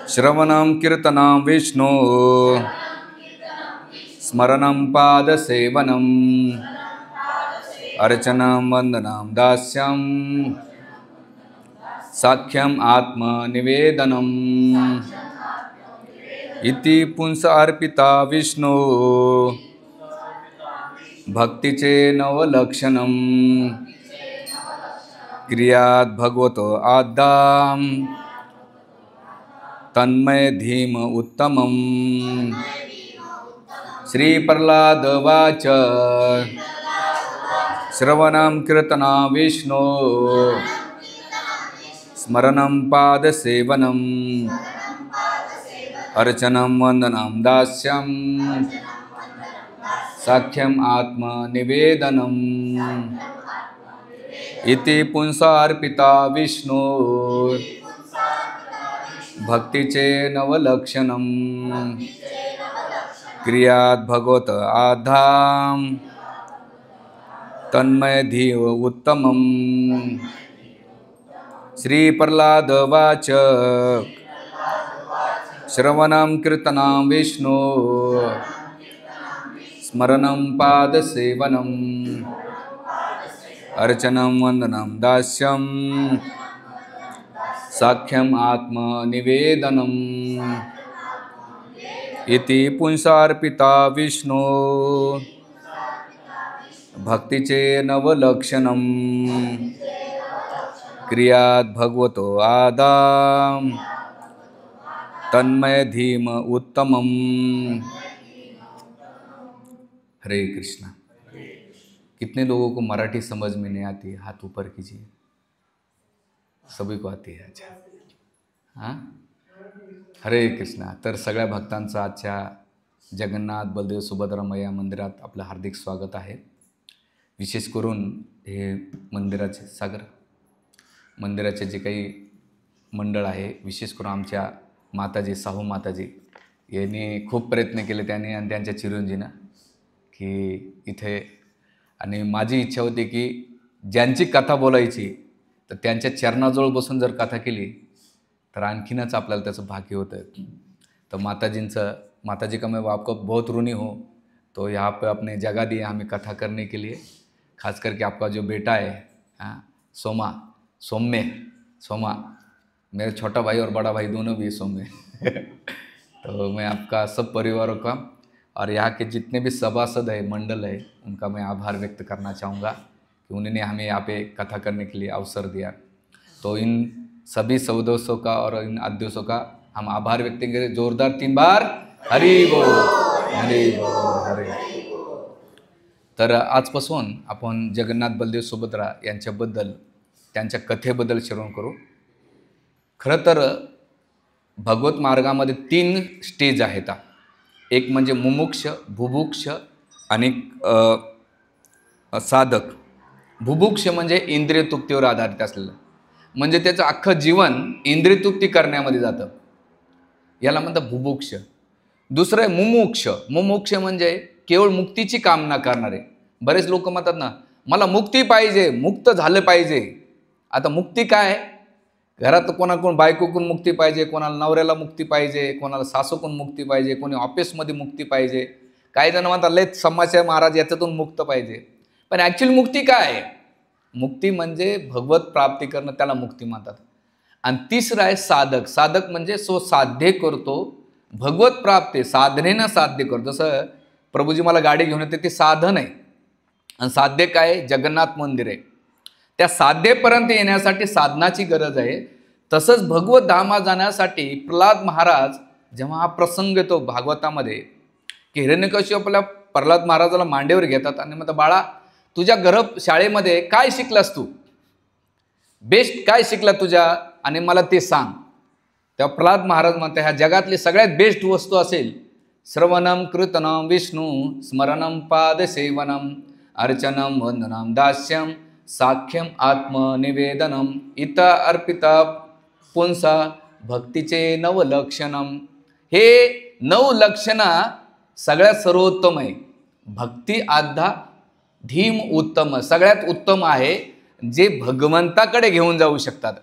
श्रवणं कीर्तनं विष्णु स्मरणं पादसेवनम् अर्चनं वन्दनं दास्यं साख्यम् आत्मनिवेदनम् इति पुंस अर्पिता विष्णु भक्तीचे नवलक्षणम् क्रियात् भगवतो आद्दां तन्मय धीम उत्तमम् श्री प्रह्लाद वाच श्रवणं कीर्तनं विष्णु स्मरणं पादसेवनम् अर्चनं वन्दनं दास्यं साख्यम् आत्मनिवेदनम् इति पुंसार्पिता विष्णु भक्तीचे नवलक्षणम् क्रियात् भगवत आधाम तन्मय धीव उत्तमम् श्री प्रह्लाद वाच श्रवणं कीर्तनं विष्णु स्मरणं पादसेवनम् अर्चनं वन्दनं दास्यं साख्यम् आत्मनिवेदनम् इति पुंसार्पिता विष्णु भक्तीचे नवलक्षणम् क्रियात् भगवतो आदां तन्मय धीम उत्तमम्। हरे कृष्णा। कितने लोगों को मराठी समझ में नहीं आती है? हाथ ऊपर कीजिए। सभी को आती है? अच्छा, हाँ, हरे कृष्णा। तर सगळ्या भक्तांचं आजच्या जगन्नाथ बलदेव सुभद्रा मैया मंदिरात आपलं हार्दिक स्वागत आहे। विशेष करून हे मंदिराचे मंदिराचे जे काही मंडळ आहे, विशेष करून आमच्या माताजी साहू माताजी यांनी खूप प्रयत्न केले त्यांनी आणि त्यांच्या चिरंजीनं की इथे, आणि माझी इच्छा होती की ज्यांची कथा बोलायची तर त्यांच्या चरणाजवळ बसून जर कथा केली तर आणखीनच आपल्याला त्याचं भाग्य होतं। तो माताजी का मैं आपको बहुत ऋणी हूँ, तो यहाँ पे अपने जगह दिए हमें कथा करने के लिए। खास करके आपका जो बेटा है, हाँ, सोमा, मेरा छोटा भाई और बड़ा भाई दोनों भी सौम्य तो मैं आपका सब परिवारों का और यहाँ के जितने भी सभासद है, मंडल है, उनका मैं आभार व्यक्त करना चाहूँगा कि उन्होंने हमें यहाँ पे कथा करने के लिए अवसर दिया। तो इन सभी सदस्यों का और इन अध्यक्षों का हम आभार व्यक्त करें। जोरदार 3 बार हरि बोल, हरि बोल, हरि। तर आजपासून आपण जगन्नाथ बलदेव सुभद्रा यांच्याबद्दल, त्यांच्या कथेबद्दल श्रवण करू। खरं तर भगवत मार्गामध्ये 3 स्टेज आहेत। एक म्हणजे मुमुक्ष, बुभुक्ष आणि साधक। बुभुक्ष म्हणजे इंद्रिय तृप्तीवर आधारित असलेलं, म्हणजे त्याचं अख्खं जीवन इंद्रिय तृप्ती करण्यामध्ये जातं, याला म्हणतात बुभुक्ष। दुसरं आहे मुमुक्ष म्हणजे केवळ मुक्तीची कामना करणारे। बरेच लोक म्हणतात ना, मला मुक्ती पाहिजे, मुक्त झालं पाहिजे। आता मुक्ती काय? घरात कोणाकडून बायकोकडून मुक्ती पाहिजे, कोणाला नवऱ्याला मुक्ती पाहिजे, कोणाला सासूकडून मुक्ती पाहिजे, कोणी ऑफिसमध्ये मुक्ती पाहिजे, काही जण म्हणतात लय समाचार महाराज याच्यातून मुक्त पाहिजे। पण ॲक्च्युअली मुक्ती काय आहे? मुक्ती म्हणजे भगवत प्राप्ती करणं, त्याला मुक्ती म्हणतात। आणि तिसरं आहे साधक। साधक म्हणजे साध्य करतो, भगवत प्राप्ती साधनेनं साध्य करतो। जसं प्रभूजी मला गाडी घेऊन येते, ते साधन आहे, आणि साध्य काय? जगन्नाथ मंदिर आहे। त्या साध्येपर्यंत येण्यासाठी साधनाची गरज आहे। तसंच भगवत धामात जाण्यासाठी प्रल्हाद महाराज जेव्हा हा प्रसंग येतो भागवतामध्ये की हिरण्यकश्यप आपल्या प्रल्हाद महाराजाला मांडीवर घेतात आणि म्हणतात, बाळा तुझ्या शाळेमध्ये काय शिकलास तू? बेस्ट काय शिकला तुझ्या? आणि मला ते सांग। तेव्हा प्रल्हाद महाराज म्हणते, ह्या जगातली सगळ्यात बेस्ट वस्तू असेल श्रवणं कीर्तनं विष्णु स्मरणं पादसेवनम् अर्चनं वन्दनं दास्यं साख्यम आत्मनिवेदनम इत अर्पिता पुंसा भक्तीचे नवलक्षणम। हे 9 लक्षणा सगळ्यात सर्वोत्तम आहे। भक्ती आद्धा धीम उत्तम, सगळ्यात उत्तम आहे, जे भगवंताकडे घेऊन जाऊ शकतात।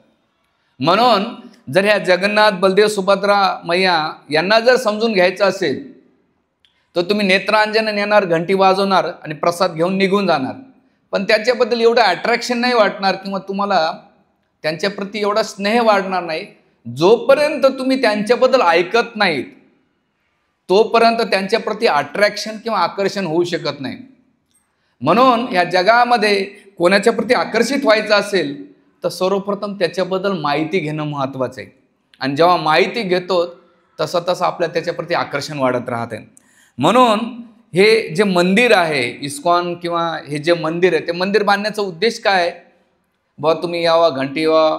म्हणून जर ह्या जगन्नाथ, बलदेव, सुभद्रा मैया यांना जर समजून घ्यायचं असेल तर तुम्ही नेत्रांजन नेणार, घंटी वाजवणार आणि प्रसाद घेऊन निघून जाणार, पण त्याच्याबद्दल एवढं अट्रॅक्शन नाही वाटणार किंवा तुम्हाला त्यांच्याप्रती एवढा स्नेह वाढणार नाही. जोपर्यंत तुम्ही त्यांच्याबद्दल ऐकत नाहीत तोपर्यंत त्यांच्याप्रती अट्रॅक्शन किंवा आकर्षण होऊ शकत नाही. म्हणून या जगामध्ये कोणाच्या प्रती आकर्षित व्हायचं असेल तर सर्वप्रथम त्याच्याबद्दल माहिती घेणं महत्त्वाचं आहे. आणि जेव्हा माहिती घेतो तसं तसं आपल्या त्याच्याप्रती आकर्षण वाढत राहते. म्हणून हे जे मंदिर आहे इस्कॉन किंवा हे जे मंदिर आहे ते मंदिर बांधण्याचा उद्देश काय आहे? बुवा तुम्ही यावा, घंटी यावा,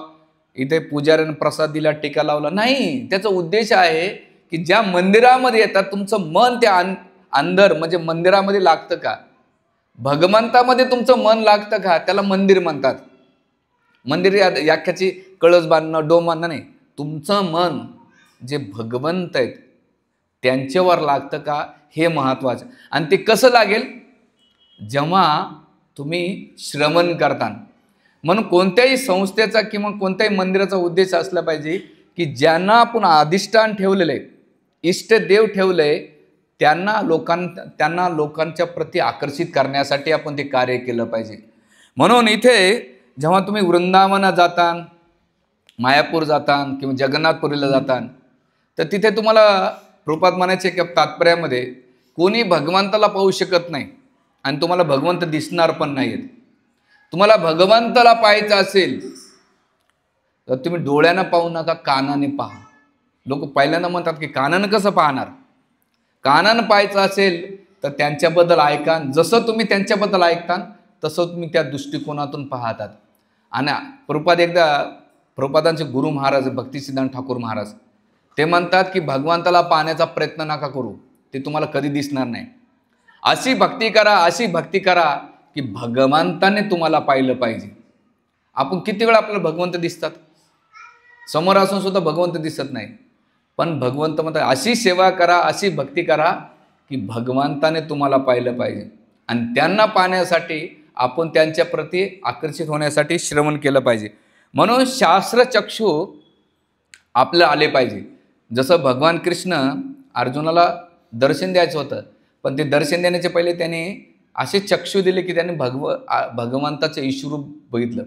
इथे पुजाऱ्याने प्रसाद दिला, टीका लावला, नाही. त्याचा उद्देश आहे की ज्या मंदिरामध्ये येतात तुमचं मन त्या अंदर म्हणजे मंदिरामध्ये लागतं का, भगवंतामध्ये तुमचं मन लागतं का, त्याला मंदिर म्हणतात. मंदिर याख्याची कळस बांधणं, डोम बांधणं नाही. तुमचं मन जे भगवंत आहेत त्यांच्यावर लागतं का हे महत्त्वाचं. आणि ते कसं लागेल? जेव्हा तुम्ही श्रवण करता. म्हणून कोणत्याही संस्थेचा किंवा कोणत्याही मंदिराचा उद्देश असला पाहिजे की ज्यांना आपण अधिष्ठान ठेवलेले, इष्टदेव ठेवले, त्यांना लोकांच्या प्रती आकर्षित करण्यासाठी आपण ते कार्य केलं पाहिजे. म्हणून इथे जेव्हा तुम्ही वृंदावनात जाता, मायापूर जाता किंवा जगन्नाथपुरीला जाता तर तिथे तुम्हाला प्रभुपाद म्हणायचे की तात्पर्यामध्ये कोणी भगवंताला पाहू शकत नाही आणि तुम्हाला भगवंत दिसणार पण नाहीत. तुम्हाला भगवंताला पाहायचं असेल तर तुम्ही डोळ्यानं पाहू नका, कानाने पहा. लोक पहिल्यांदा म्हणतात की कानानं कसं पाहणार? कानानं पाहायचं असेल तर त्यांच्याबद्दल ऐका. जसं तुम्ही त्यांच्याबद्दल ऐकता तसं तुम्ही त्या दृष्टिकोनातून पाहतात. आणि प्रभुपादांचे गुरु महाराज भक्तिसिद्धांत ठाकूर महाराज ते म्हणतात की भगवंताला पाहण्याचा प्रयत्न नका करू, ते तुम्हाला कधी दिसणार नाही. अशी भक्ती करा, अशी भक्ती करा की भगवंताने तुम्हाला पाहिलं पाहिजे. आपण किती वेळा आपल्याला भगवंत दिसतात, समोर असून सुद्धा भगवंत दिसत नाही. पण भगवंत म्हणतात अशी सेवा करा, अशी भक्ती करा की भगवंताने तुम्हाला पाहिलं पाहिजे. आणि त्यांना पाहण्यासाठी आपण त्यांच्या प्रती आकर्षित होण्यासाठी श्रवण केलं पाहिजे. म्हणून शास्त्रचक्षु आपलं आले पाहिजे. जसं भगवान कृष्ण अर्जुनाला दर्शन द्यायचं होतं, पण ते दर्शन देण्याचे पहिले त्याने असे चक्षु दिले की त्याने भगवंताचं ईश्वरूप बघितलं.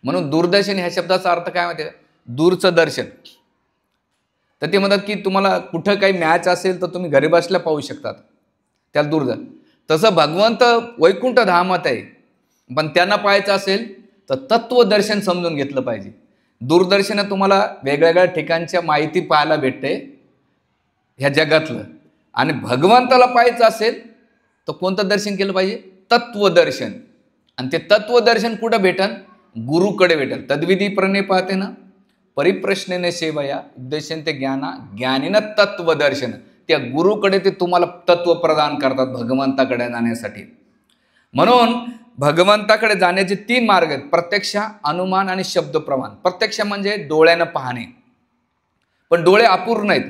म्हणून दूरदर्शन ह्या शब्दाचा अर्थ काय माहिती आहे? दूरचं दर्शन. तर ते म्हणतात की तुम्हाला कुठं काही मॅच असेल तर तुम्ही घरी बसल्या पाहू शकतात, त्याला दूरदर्शन. तसं भगवंत वैकुंठ धामात आहे, पण त्यांना पाहायचं असेल तर तत्वदर्शन समजून घेतलं पाहिजे. दूरदर्शनात तुम्हाला वेगवेगळ्या ठिकाणच्या माहिती पाहायला भेटते ह्या जगातलं. आणि भगवंताला पाहायचं असेल तर कोणतं दर्शन केलं पाहिजे? तत्वदर्शन. आणि ते तत्वदर्शन कुठं भेटन? गुरुकडे भेटेल. तद्विधी प्रणिपाते ना परिप्रश्नेने सेवया उद्देशन्ते ज्ञाना ज्ञानीनं तत्वदर्शन. त्या गुरुकडे ते तुम्हाला तत्व प्रदान करतात भगवंताकडे जाण्यासाठी. म्हणून भगवंताकडे जाण्याचे 3 मार्ग आहेत: प्रत्यक्ष, अनुमान आणि शब्द प्रमाण. प्रत्यक्ष म्हणजे डोळ्यानं पाहणे, पण डोळे अपूर्ण आहेत,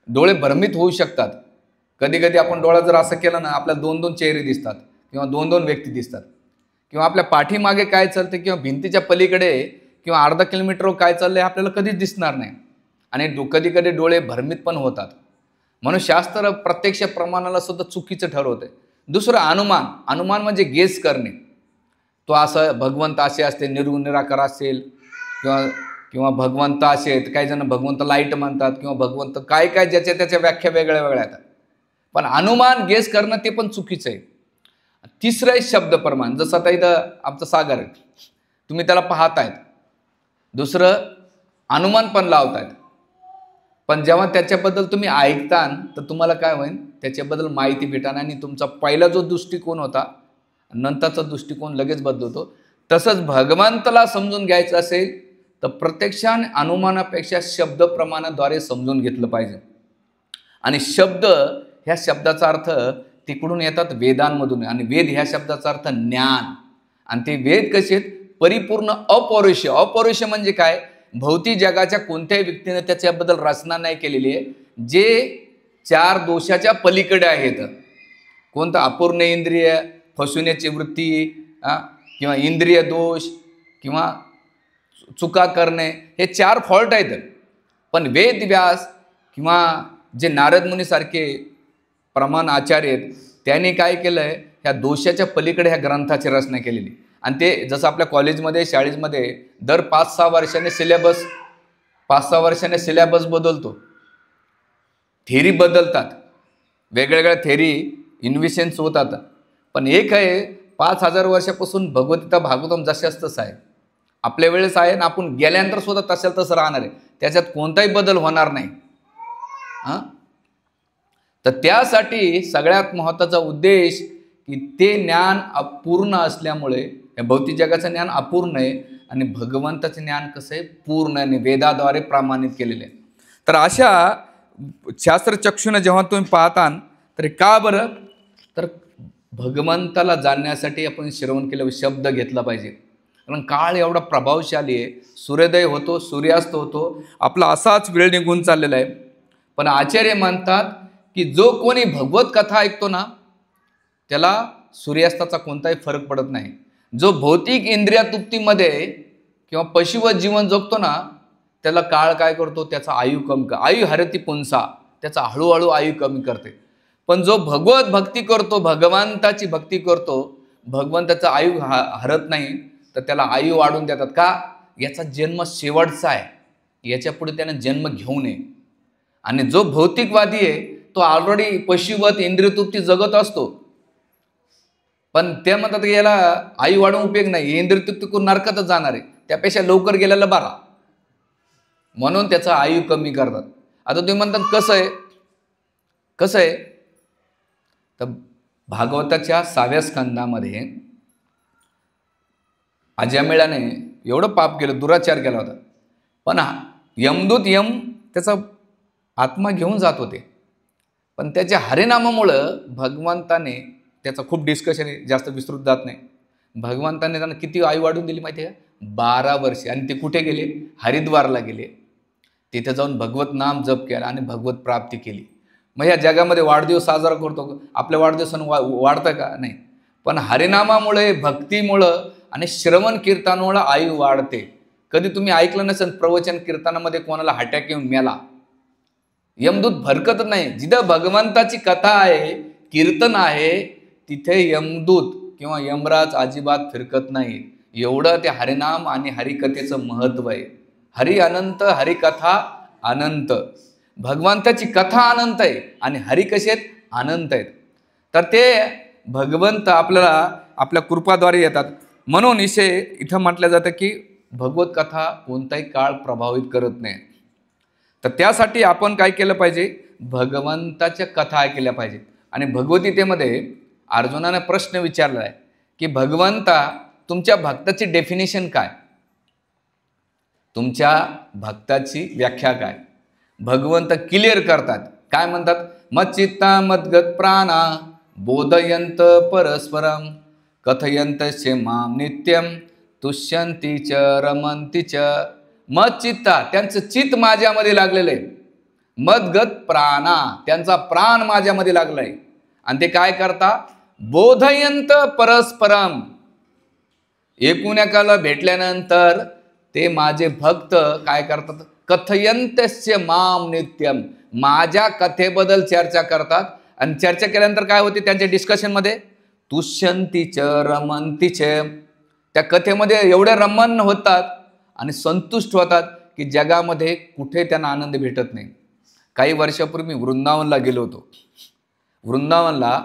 डोळे भ्रमित होऊ शकतात. कधी कधी आपण डोळा जर असं केलं ना आपल्याला 2-2 चेहरे दिसतात किंवा 2-2 व्यक्ती दिसतात, किंवा आपल्या पाठीमागे काय चालते किंवा भिंतीच्या पलीकडे किंवा अर्धा किलोमीटरवर काय चाललंय आपल्याला कधीच दिसणार नाही. आणि कधी कधी डोळे भ्रमित पण होतात. म्हणून शास्त्र प्रत्यक्ष प्रमाणाला सुद्धा चुकीचं ठरवते. दुसरं अनुमान. अनुमान म्हणजे गेस करणे. तो असं भगवंत असे असते, निर्गुण निराकार असेल किंवा भगवंत असे आहेत. काही जण भगवंत लाईट म्हणतात किंवा भगवंत काय काय ज्याच्या त्याच्या व्याख्या वेगळ्या वेगळ्या आहेत. पण अनुमान गेस करणं ते पण चुकीचं आहे. तिसरं आहे शब्द प्रमाण. जसं आता इथं आमचं सागर आहे, तुम्ही त्याला पाहतायत. दुसरं अनुमान पण लावतायत. पण जेव्हा त्याच्याबद्दल तुम्ही ऐकता तर तुम्हाला काय होईल? त्याच्याबद्दल माहिती भेटणार आणि तुमचा पहिला जो दृष्टिकोन होता नंतरचा दृष्टिकोन लगेच बदलतो. तसंच भगवंताला समजून घ्यायचं असेल तर प्रत्यक्ष आणि अनुमानापेक्षा शब्द प्रमाणाद्वारे समजून घेतलं पाहिजे. आणि शब्द ह्या शब्दाचा अर्थ तिकडून येतात वेदांमधून, आणि वेद ह्या शब्दाचा अर्थ ज्ञान. आणि ते वेद कसे आहेत? परिपूर्ण अपौरुषेय. अपौरुषेय म्हणजे काय? भौतिक जगाच्या कोणत्याही व्यक्तीने त्याच्याबद्दल रचना नाही केलेली आहे, जे 4 दोषाच्या पलीकडे आहेत. कोणतं? अपूर्ण इंद्रिय, फसवण्याची वृत्ती किंवा इंद्रिय दोष किंवा चुका करणे, हे 4 फॉल्ट आहेत. पण वेद व्यास किंवा जे नारद मुनीसारखे प्रमाण आचार्य आहेत त्यांनी काय केलं आहे, ह्या दोषाच्या पलीकडे ह्या ग्रंथाची रचना केलेली. आणि ते जसं आपल्या कॉलेजमध्ये शाळेमध्ये दर 5-6 वर्षाने सिलेबस बदलतो, थेरी बदलतात, वेगवेगळ्या थेरी इन्व्हेन्शन्स होतात. पण एक आहे, 5000 वर्षापासून भगवद्गीता भागवतम जशाच तसं आहे, आपल्या वेळेस आहे ना, आपण गेल्यानंतर सुद्धा तशाच तसं राहणार आहे, त्याच्यात कोणताही बदल होणार नाही. हां, तर त्यासाठी सगळ्यात महत्त्वाचा उद्देश की ते ज्ञान अपूर्ण असल्यामुळे, या भौतिक जगाचं ज्ञान अपूर्ण आहे आणि भगवंताचं ज्ञान कसं आहे, पूर्ण आणि वेदाद्वारे प्रमाणित केलेलं आहे. तर अशा शास्त्रचक्षुनं जेव्हा तुम्ही पाहता, तर का बरं, तर भगवंताला जाणण्यासाठी आपण श्रवण केलं, शब्द घेतला पाहिजे. कारण काळ एवढा प्रभावशाली आहे, सूर्योदय होतो, सूर्यास्त होतो, आपला असाच वेळ निघून चाललेला आहे. पण आचार्य म्हणतात की जो कोणी भगवत कथा ऐकतो ना, त्याला सूर्यास्ताचा कोणताही फरक पडत नाही. जो भौतिक इंद्रिया तृप्तीमध्ये किंवा पशुवत जीवन जगतो ना, त्याला काळ काय करतो, त्याचा आयु हरती पुंसा, त्याचा हळूहळू आयु कमी करते. पण जो भगवत भक्ती करतो, भगवंताची भक्ती करतो, भगवंताचा आयु हरत नाही, तर त्याला आयु वाढून देतात. का? याचा जन्म शेवटचा आहे, याच्या पुढे त्याने जन्म घेऊ नये. आणि जो भौतिकवादी आहे तो ऑलरेडी पशुवत इंद्रियतृप्ती जगत असतो, पण ते म्हणतात की याला आयु वाढवून उपयोग नाही, इंद्रियतृप्ती करून नरकातच जाणार आहे, त्यापेक्षा लवकर गेलेला बरा, म्हणून त्याचा आयु कमी करतात. आता तुम्ही म्हणतात कसं आहे, तर भागवताच्या 6व्या स्कंदामध्ये अजामिळाने एवढं पाप केलं, दुराचार केला होता, पण यमदूत त्याचा आत्मा घेऊन जात होते. पण त्याच्या हरिनामामुळं भगवंताने, त्याचं खूप डिस्कशन आहे, जास्त विस्तृत जात नाही, भगवंताने त्यांना किती आयु वाढून दिली माहिती आहे का? 12 वर्षे. आणि ते कुठे गेले? हरिद्वारला गेले, तिथे जाऊन भगवत नाम जप केला आणि भगवत प्राप्ती केली. मग ह्या जगामध्ये वाढदिवस साजरा करतो, आपल्या वाढदिवसानं वाढतं का? नाही. पण हरिनामामुळे, भक्तीमुळं आणि श्रवण कीर्तनामुळं आयु वाढते. कधी तुम्ही ऐकलं नसेल प्रवचन कीर्तनामध्ये कोणाला अटॅक येऊन मेला, यमदूत भरकत नाही. जिथं भगवंताची कथा आहे, कीर्तन आहे, तिथे यमदूत किंवा यमराज अजिबात फिरकत नाही. एवढं ते हरिनाम आणि हरिकथेचं महत्त्व आहे. हरी अनंत, हरिकथा अनंत. भगवंताची कथा अनंत आहे आणि हरी कसे आहेत? अनंत आहेत. तर ते भगवंत आपल्याला आपल्या कृपाद्वारे येतात. म्हणून इथं म्हटलं जातं की भगवत कथा कोणताही काळ प्रभावित करत नाही. तर त्यासाठी आपण काय केलं पाहिजे? भगवंताच्या कथा ऐकल्या पाहिजेत. आणि भगवद्गीतेमध्ये अर्जुनाने प्रश्न विचारला आहे की भगवंता, तुमच्या भक्ताची डेफिनेशन काय? तुमच्या भक्ताची व्याख्या काय? भगवंत क्लिअर करतात. काय म्हणतात? मच्चित्ता मद्गत प्राणा बोधयंत परस्परम कथयंत माम नित्यम तुष्यंती च रमंती च. मच्चित्ता, त्यांचं चित्त माझ्यामध्ये लागलेलं आहे. मद्गत प्राणा, त्यांचा प्राण माझ्यामध्ये लागलाय. आणि ते काय करता? बोधयंत परस्परम, एकूण एकाला भेटल्यानंतर ते माझे भक्त काय करतात? कथयंतस्य माम नित्यम, माझ्या कथेबद्दल चर्चा करतात. आणि चर्चा केल्यानंतर काय होते त्यांच्या डिस्कशनमध्ये? तुष्यंतीच रमंतीच, त्या कथेमध्ये एवढे रमण होतात आणि संतुष्ट होतात की जगामध्ये कुठे त्यांना आनंद भेटत नाही. काही वर्षापूर्वी मी वृंदावनला गेलो होतो. वृंदावनला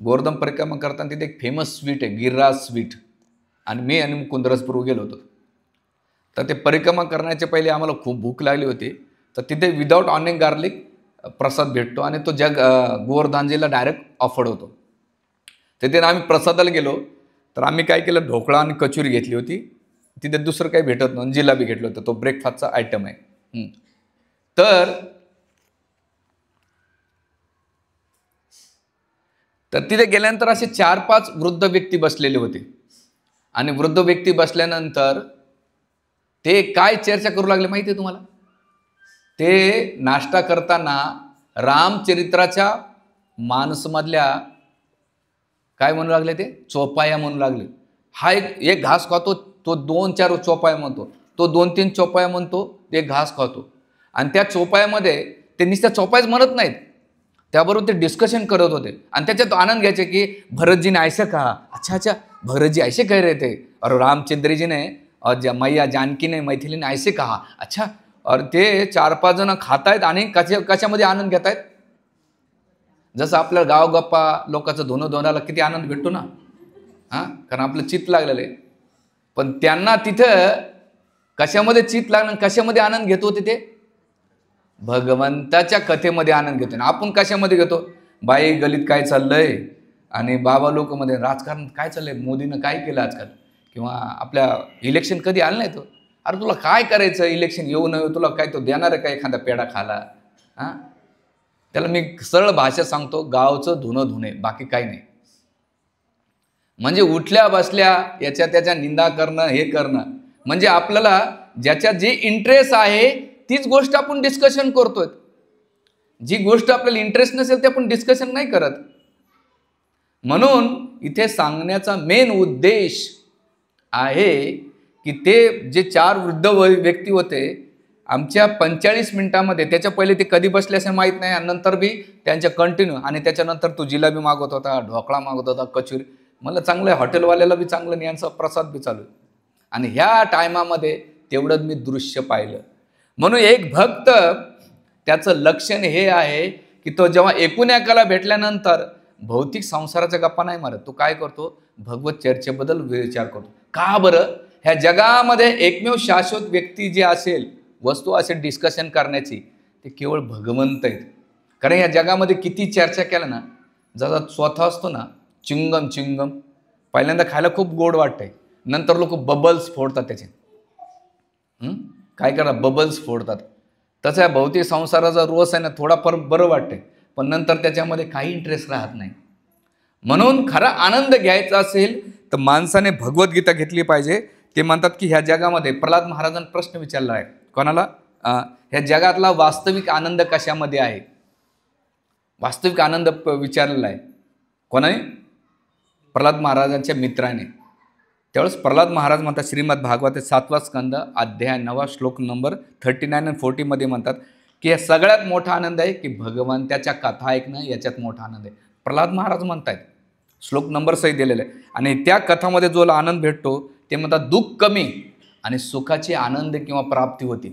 गोवर्धन परिक्रमा करताना तिथे एक फेमस स्वीट आहे, गिरिराज स्वीट. आणि मी आणि मुकुंदरसपूर्वी गेलो होतो. तर ते परिक्रमा करण्याच्या पहिले आम्हाला खूप भूक लागली होती. तर तिथे विदाऊट ऑनियन गार्लिक प्रसाद भेटतो आणि तो गोवर्धनजीला डायरेक्ट ऑफर्ड होतो. तिथे आम्ही प्रसादाला गेलो. तर आम्ही काय केलं? ढोकळा आणि कचोरी घेतली होती. तिथे दुसरं काही भेटत नव्हतं, जिलाबी घेतलं होतं. तो ब्रेकफास्टचा आयटम आहे. तर तिथे गेल्यानंतर असे 4-5 वृद्ध व्यक्ती बसलेले होते. आणि वृद्ध व्यक्ती बसल्यानंतर ते काय चर्चा करू लागले माहिती आहे तुम्हाला? ते नाश्ता करताना रामचरित्राच्या मानसमधल्या काय म्हणू लागले? ते चोपाया म्हणू लागले. हा एक घास खातो, तो 2-4 चोपाया म्हणतो, तो 2-3 चोपाया म्हणतो, ते घास खातो. आणि त्या चोपायामध्ये ते नुसत्या चोपायच म्हणत नाहीत, त्याबरोबर ते डिस्कशन करत होते आणि त्याच्यात आनंद घ्यायचे की भरतजीने ऐसे कहा, अच्छा अच्छा भरतजी ऐसे कह रहे थे, और रामचंद्र जी ने और मैया जानकी ने मैथिली ने ऐसे कहा, अच्छा. और ते 4-5 जण खातायत आणि कशामध्ये आनंद घेतायत. जसं आपल्या गाव गप्पा लोकांचं धुणं धुण्याला किती आनंद भेटतो ना, हां, कारण आपलं चित्त लागलेलं आहे. पण त्यांना तिथं कशामध्ये चित्त लागलं, कशामध्ये आनंद घेतो होते ते, भगवंताच्या कथेमध्ये आनंद घेतो. आपण कशामध्ये घेतो, बाई गलीत काय चाललंय आणि बाबा लोक मध्ये राजकारण काय चाललंय, मोदीनं काय केलं आजकाल, किंवा आपल्या इलेक्शन कधी आलं नाही तो, अरे तुला काय करायचं, इलेक्शन येऊ नये तुला काय, तो देणार आहे का एखादा पेढा खाला. हां, त्याला मी सरळ भाषा सांगतो, गावचं धुणं धुणे, बाकी काही नाही. म्हणजे उठल्या बसल्या याच्या त्याच्या निंदा करणं, हे करणं, म्हणजे आपल्याला ज्याच्यात जे इंटरेस्ट आहे तीच गोष्ट आपण डिस्कशन करतोय. जी गोष्ट आपल्याला इंटरेस्ट नसेल ते आपण डिस्कशन नाही करत. म्हणून इथे सांगण्याचा मेन उद्देश आहे की ते जे 4 वृद्ध व्यक्ती होते आमच्या 45 मिनिटांमध्ये, त्याच्या पहिले ते कधी बसले असे माहीत नाही, आणि नंतर बी त्यांच्या कंटिन्यू, आणि त्याच्यानंतर तो जिलेबी मागवत होता, ढोकळा मागवत होता, कचोरी, मला चांगलं हॉटेलवाल्याला बी चांगलं ज्ञानचा प्रसाद बी चालू. आणि ह्या टायमामध्ये तेवढंच मी दृश्य पाहिलं. म्हणून एक भक्त त्याचं लक्षण हे आहे की तो जेव्हा एकूण एकाला भेटल्यानंतर भौतिक संसाराच्या गप्पा नाही मारत, तो काय करतो, भगवत चर्चेबद्दल विचार करतो. का बरं, ह्या जगामध्ये एकमेव शाश्वत व्यक्ती जी असेल, वस्तू असेल डिस्कशन करण्याची, ते केवळ भगवंत आहेत. कारण या जगामध्ये किती चर्चा केलं ना, जसा स्वतः असतो ना चिंगम पहिल्यांदा खायला खूप गोड वाटतंय, नंतर लोक बबल्स फोडतात त्याचे, काय करतात, बबल्स फोडतात. तसं या भौतिक संसाराचा रोस आहे ना, थोडाफार बरं वाटतंय, पण नंतर त्याच्यामध्ये काही इंटरेस्ट राहत नाही. म्हणून खरा आनंद घ्यायचा असेल तर माणसाने भगवद्गीता घेतली पाहिजे. ते म्हणतात की ह्या जगामध्ये, प्रल्हाद महाराजांनी प्रश्न विचारला आहे कोणाला, ह्या जगातला वास्तविक आनंद कशामध्ये आहे, वास्तविक आनंद विचारलेला आहे कोणाने, प्रल्हाद महाराजांच्या मित्राने. त्यावेळेस प्रल्हाद महाराज म्हणतात, श्रीमद भागवत 7वा स्कंद अध्याय 9 श्लोक नंबर 39 आणि 40 मध्ये म्हणतात की हे सगळ्यात मोठा आनंद आहे की भगवंताच्या कथा ऐकणं, याच्यात मोठा आनंद आहे. प्रल्हाद महाराज म्हणतायत, श्लोक नंबर सही दिलेला आहे. आणि त्या कथामध्ये जो आनंद भेटतो ते म्हणतात दुःख कमी आणि सुखाची आनंद किंवा प्राप्ती होती.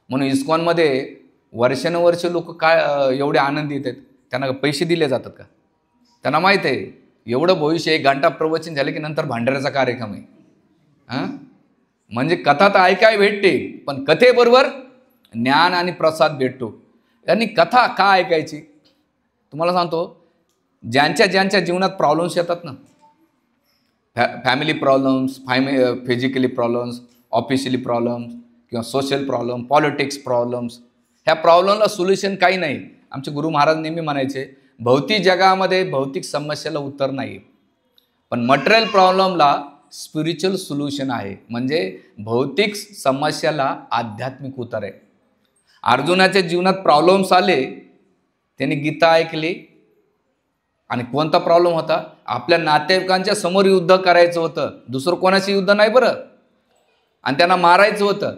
म्हणून इस्कॉनमध्ये वर्षानुवर्ष लोक काय एवढे आनंदी येतात, त्यांना पैसे दिले जातात का, त्यांना माहीत आहे एवढं भविष्य 1 घंटा प्रवचन झाले की नंतर भांडाऱ्याचा कार्यक्रम आहे. हां, म्हणजे कथा तर ऐकाय भेटते, पण कथेबरोबर ज्ञान आणि प्रसाद भेटतो. आणि कथा का ऐकायची, तुम्हाला सांगतो, ज्यांच्या जीवनात प्रॉब्लेम्स येतात ना, family problems, physically problems, officially problems किंवा सोशल प्रॉब्लेम, पॉलिटिक्स प्रॉब्लेम्स, ह्या प्रॉब्लेमला सोल्युशन काही नाही. आमचे गुरु महाराज नेहमी म्हणायचे, भौतिक जगामध्ये भौतिक समस्येला उत्तर नाही, पण मटेरियल प्रॉब्लेमला स्पिरिच्युअल सोल्युशन आहे. म्हणजे भौतिक समस्याला आध्यात्मिक उत्तर आहे. अर्जुनाच्या जीवनात प्रॉब्लेम्स आले, त्यांनी गीता ऐकली, आणि कोणता प्रॉब्लेम होता, आपल्या नातेवाईकांच्या समोर युद्ध करायचं होतं, दुसरं कोणाचं युद्ध नाही बरं, आणि त्यांना मारायचं होतं.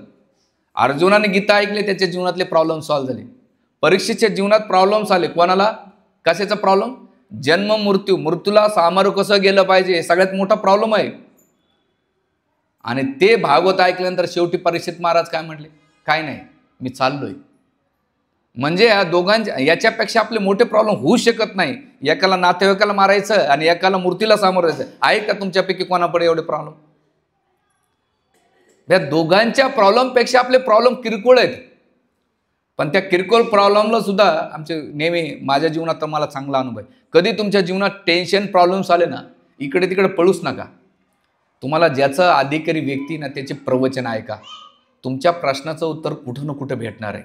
अर्जुनाने गीता ऐकली, त्याच्या जीवनातले प्रॉब्लेम सॉल्व्ह झाले. परीक्षेच्या जीवनात प्रॉब्लेम्स आले, कोणाला, कशाचा प्रॉब्लेम, जन्म मृत्यू, मृत्यूला सामोरं कसं गेलं पाहिजे, हे सगळ्यात मोठा प्रॉब्लेम आहे. आणि ते भागवत ऐकल्यानंतर शेवटी परीक्षित महाराज काय म्हटले, काय नाही, मी चाललोय. म्हणजे या दोघांच्या, याच्यापेक्षा आपले मोठे प्रॉब्लेम होऊ शकत नाही. एकाला नातेवाईकाला मारायचं आणि एकाला मूर्तीला सामोरं जायचं. आहे का तुमच्यापैकी कोणाकडे एवढे प्रॉब्लेम? या दोघांच्या प्रॉब्लेमपेक्षा आपले प्रॉब्लेम किरकोळ आहेत. पण त्या किरकोळ प्रॉब्लेमला सुद्धा आमचे नेहमी, माझ्या जीवनात तर मला चांगला अनुभव आहे, कधी तुमच्या जीवनात टेन्शन प्रॉब्लेम्स आले ना, इकडे तिकडे पळूच नका. तुम्हाला ज्याचा अधिकारी व्यक्ती ना, त्याचे प्रवचन ऐका. तुमच्या प्रश्नाचं उत्तर कुठं ना कुठं भेटणार आहे,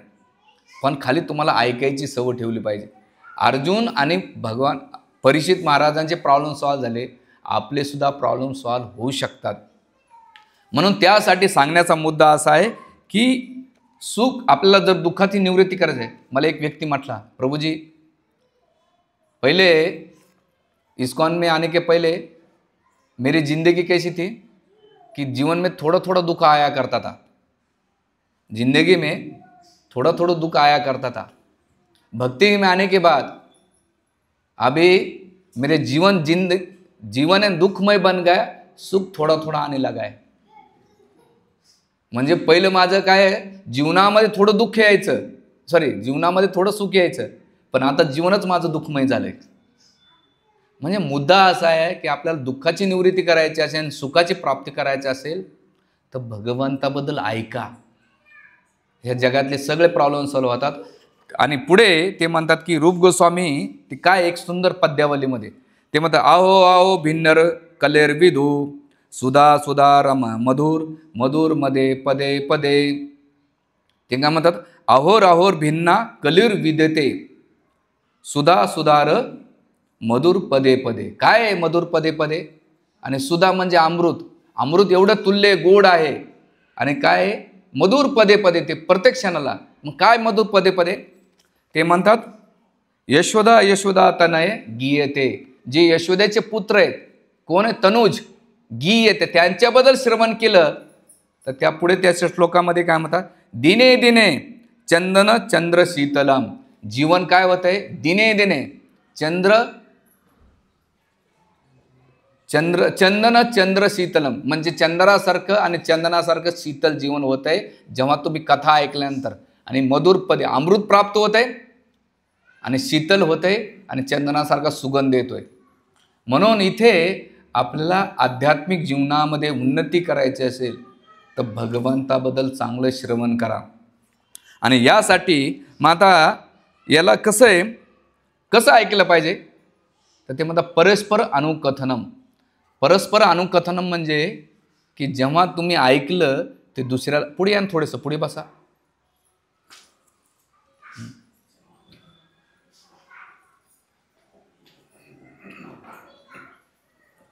पण खाली तुम्हाला ऐकायची सवय ठेवली पाहिजे. अर्जुन आणि भगवान परीक्षित महाराजांचे प्रॉब्लेम सॉल्व्ह झाले, आपले सुद्धा प्रॉब्लेम सॉल्व्ह होऊ शकतात. म्हणून त्यासाठी सांगण्याचा मुद्दा असा आहे की सुख, आपल्याला जर दुःखाची निवृत्ती करायची आहे. मला एक व्यक्ती म्हटला, प्रभुजी पहले इस्कॉन में आने के पहले मेरी ज़िंदगी कैसी थी कि जीवन में थोड़ा थोड़ा दुख आया करता था, जिंदगी में थोड़ा थोड़ा दुख आया करता था। भक्ति में आने के बाद अभी मेरे जीवन है दुखमय बन गया, सुख थोड़ा थोड़ा आने लगा है। म्हणजे पहिलं माझं काय आहे, जीवनामध्ये थोडं दुःख यायचं, जीवनामध्ये थोडं सुख यायचं, पण आता जीवनच माझं दुःखमय झालंय। म्हणजे मुद्दा असा आहे की आपल्याला दुःखाची निवृत्ती करायची असेल, सुखाची प्राप्ती करायची असेल तर भगवंताबद्दल ऐका। ह्या जगातले सगळे प्रॉब्लेम सॉल्व्ह होतात। आणि पुढे ते म्हणतात की रूप गोस्वामी ते काय एक सुंदर पद्यावलीमध्ये ते म्हणतात, आहो आहो भिन्नर कलेर विधू सुधा सुधा रम मधुर मधुर मध्ये पदे पदे। ते काय म्हणतात, अहोर अहोर भिन्ना कलीर विदते सुधा सुधार मधुर पदे पदे। काय आहे मधुर पदे पदे? आणि सुधा म्हणजे अमृत, अमृत एवढं तुल्य गोड आहे। आणि काय आहे मधुर पदे पदे, ते प्रत्येक क्षणाला। मग काय मधुर पदे पदे? ते म्हणतात यशोदा यशोदा तनय गीयते। जे यशोदेचे पुत्र आहेत, कोण आहे? तनुज, गीयते, त्यांच्याबद्दल श्रवण केलं तर त्या पुढे त्याच्या श्लोकामध्ये काय म्हणतात, दिने दिने चंदन चंद्र शीतलम। जीवन काय होत आहे? दिने दिने चंदन चंद्र शीतलम, म्हणजे चंद्रासारखं आणि चंदनासारखं शीतल जीवन होत आहे जेव्हा तुम्ही कथा ऐकल्यानंतर। आणि मधुर पदे अमृत प्राप्त होत आहे आणि शीतल होत आहे आणि चंदनासारखा सुगंध येतोय। म्हणून इथे आपल्याला आध्यात्मिक जीवनामध्ये उन्नती करायची असेल तर भगवंताबद्दल चांगलं श्रवण करा। आणि यासाठी मग आता याला कसं ऐकलं पाहिजे तर ते म्हणतात परस्पर अनुकथनम। परस्पर अनुकथनम म्हणजे की जेव्हा तुम्ही ऐकलं ते दुसऱ्याला, पुढे या थोडंसं पुढे बसा।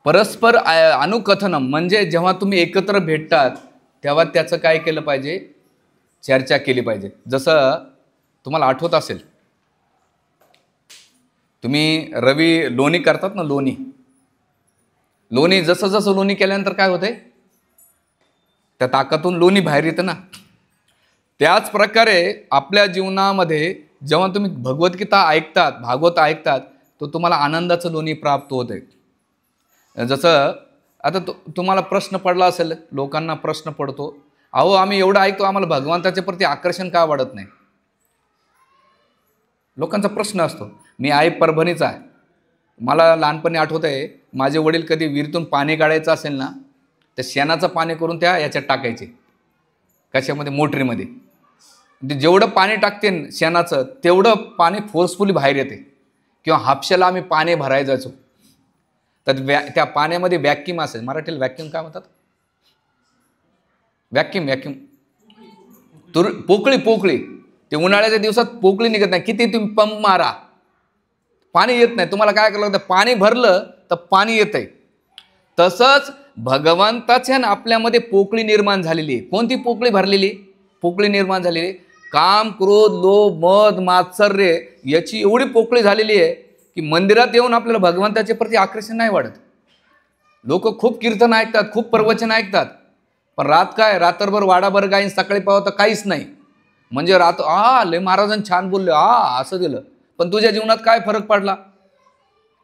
परस्पर अनुकथनम म्हणजे जेव्हा तुम्ही एकत्र भेटतात तेव्हा त्याचं काय केलं पाहिजे? चर्चा केली पाहिजे। जसं तुम्हाला आठवत असेल, तुम्ही रवी लोणी करतात ना, लोणी जसं जसं लोणी केल्यानंतर काय होतंय, त्या ताकातून लोणी बाहेर येतं ना। त्याच प्रकारे आपल्या जीवनामध्ये जेव्हा तुम्ही भगवद्गीता ऐकतात, भागवत ऐकतात, तो तुम्हाला आनंदाचं लोणी प्राप्त होते। जसं आता तुम्हाला प्रश्न पडला असेल, लोकांना प्रश्न पडतो, अहो आम्ही एवढं ऐकतो, आम्हाला भगवंताच्या प्रती आकर्षण का वाढत नाही? लोकांचा प्रश्न असतो। मी आहे परभणीचा आहे, मला लहानपणी आठवत आहे, माझे वडील कधी विहिरीतून पाणी काढायचं असेल ना तर शेणाचं पाणी करून त्या याच्यात टाकायचे, कशामध्ये? मोटरीमध्ये। जेवढं पाणी टाकते शेणाचं तेवढं पाणी फोर्सफुली बाहेर येते। किंवा हापशाला आम्ही पाणी भरायला जायचो तर त्या पाण्यामध्ये व्हॅक्यूम असेल, मराठीला व्हॅक्यूम काय म्हणतात? व्हॅक्यूम पोकळी। ते उन्हाळ्याच्या दिवसात पोकळी निघत नाही, किती तुम्ही पंप मारा पाणी येत नाही। तुम्हाला काय करावं लागतं? पाणी भरलं तर पाणी येतंय। तसंच भगवंताच्या आपल्यामध्ये पोकळी निर्माण झालेली आहे। कोणती पोकळी भरलेली? पोकळी निर्माण झालेली काम, क्रोध, लोभ, मद, मात्सर्य याची एवढी पोकळी झालेली आहे की मंदिरात येऊन आपल्याला भगवंताच्या प्रती आकर्षण नाही वाढत। लोक खूप कीर्तन ऐकतात, खूप प्रवचन ऐकतात, पण रात्रभर वाडाभर गाईन सकाळी पाहत काहीच नाही। म्हणजे लय महाराजांनी छान बोलले, असं दिलं, पण तुझ्या जीवनात काय फरक पडला?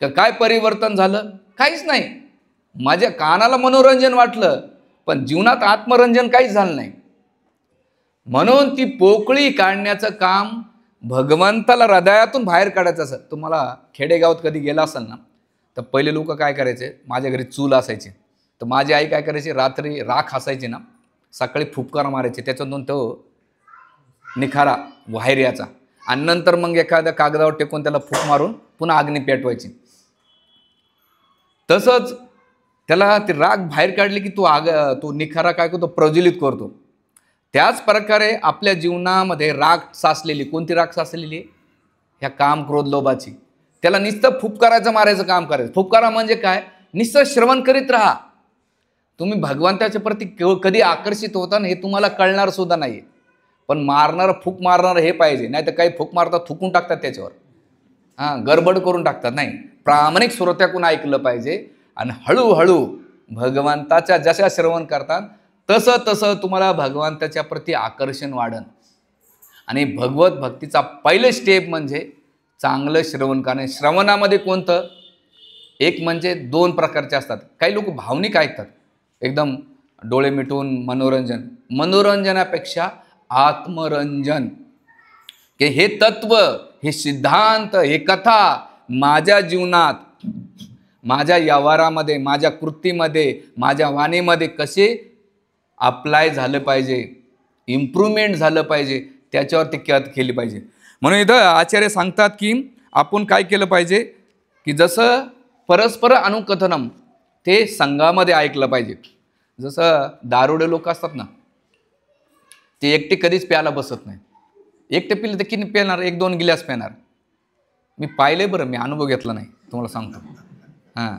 काय परिवर्तन झालं? काहीच नाही। माझ्या कानाला मनोरंजन वाटलं, पण जीवनात आत्मरंजन काहीच झालं नाही। म्हणून ती पोकळी काढण्याचं काम भगवंताला हृदयातून बाहेर काढायचं असं। तुम्हाला खेडेगावात कधी गेला असाल ना तर पहिले लोक काय करायचे, माझ्या घरी चूल असायची तर माझी आई काय करायची, रात्री राख असायची ना, सकाळी फुफकार मारायचे, त्याच्यातून तो निखारा बाहेर यायचा आणि नंतर मग एखाद्या कागदावर टेकून त्याला फूक मारून पुन्हा अग्नी पेटवायची। तसंच त्याला ती राख बाहेर काढली की तो निखारा काय करतो, प्रज्वलित करतो। त्याच प्रकारे आपल्या जीवनामध्ये राख साचलेली, कोणती राख साचलेली आहे? ह्या काम, क्रोध, लोभाची। त्याला नुसतं फुफकाराचं मारायचं काम करायचं। फुफकारा म्हणजे काय? नुसतं श्रवण करीत राहा। तुम्ही भगवंताच्या प्रती कधी आकर्षित होता ना हे तुम्हाला कळणार सुद्धा नाही। पण फूक मारणार हे पाहिजे, नाही तर काही फूक मारतात थुकून टाकतात त्याच्यावर, गडबड करून टाकतात। नाही, प्रामाणिक श्रोत्याकडून ऐकलं पाहिजे आणि हळूहळू भगवंताच्या जशा श्रवण करतात तसं तसं तुम्हाला भगवंताच्या प्रती आकर्षण वाढन। आणि भगवत भक्तीचा पहिलं स्टेप म्हणजे चांगलं श्रवण करणे. श्रवणामध्ये कोणतं? एक म्हणजे दोन प्रकारचे असतात. काही लोक भावनिक ऐकतात, एकदम डोळे मिटून मनोरंजन. मनोरंजनापेक्षा आत्मरंजन, की हे तत्व, हे सिद्धांत, हे कथा माझ्या जीवनात, माझ्या व्यवहारामध्ये, माझ्या कृतीमध्ये, माझ्या वाणीमध्ये कसे अप्लाय झालं पाहिजे, इम्प्रूव्हमेंट झालं पाहिजे, त्याच्यावर ते केली पाहिजे. म्हणून इथं आचार्य सांगतात की आपण काय केलं पाहिजे, की जसं परस्पर अनुकथनम ते संघामध्ये ऐकलं पाहिजे. जसं दारुडे लोक असतात ना, ते एकटे कधीच प्यायला बसत नाही. एकटे पिले तर किती पेणार? 1-2 गिलास पेणार. मी पाहिले बरं, मी अनुभव घेतला नाही, तुम्हाला सांगतो. हां,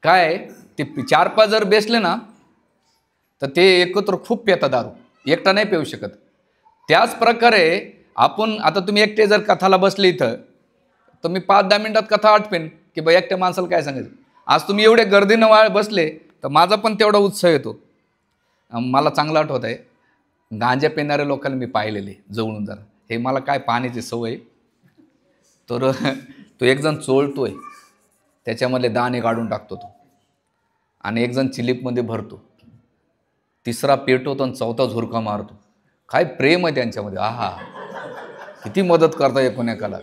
काय ते 4-5 जर बेसले ना तर ते एकत्र खूप पितात दारू, एकटा नाही पिऊ शकत. त्याच प्रकारे आपण आता तुम्ही एकटे जर कथाला बसले इथं, तर मी 5-10 मिनिटात कथा आटपेन की बा एकट्या माणसाला काय सांगायचं. आज तुम्ही एवढे गर्दीनं बसले तर माझा पण तेवढा उत्साह येतो. मला चांगलं आठवत आहे, गांजा पिणाऱ्या लोकांना मी पाहिलेले जवळून जरा. हे मला काय पाहण्याची सवय. तर तो एक जण चोळतोय, त्याच्यामधले दाणे काढून टाकतो तो, आणि एक जण चिलीपमध्ये भरतो, तिसरा पेटवतो आणि चौथा झुरका मारतो. काय प्रेम आहे त्यांच्यामध्ये. आहा, किती मदत करता एकोण्याकाला,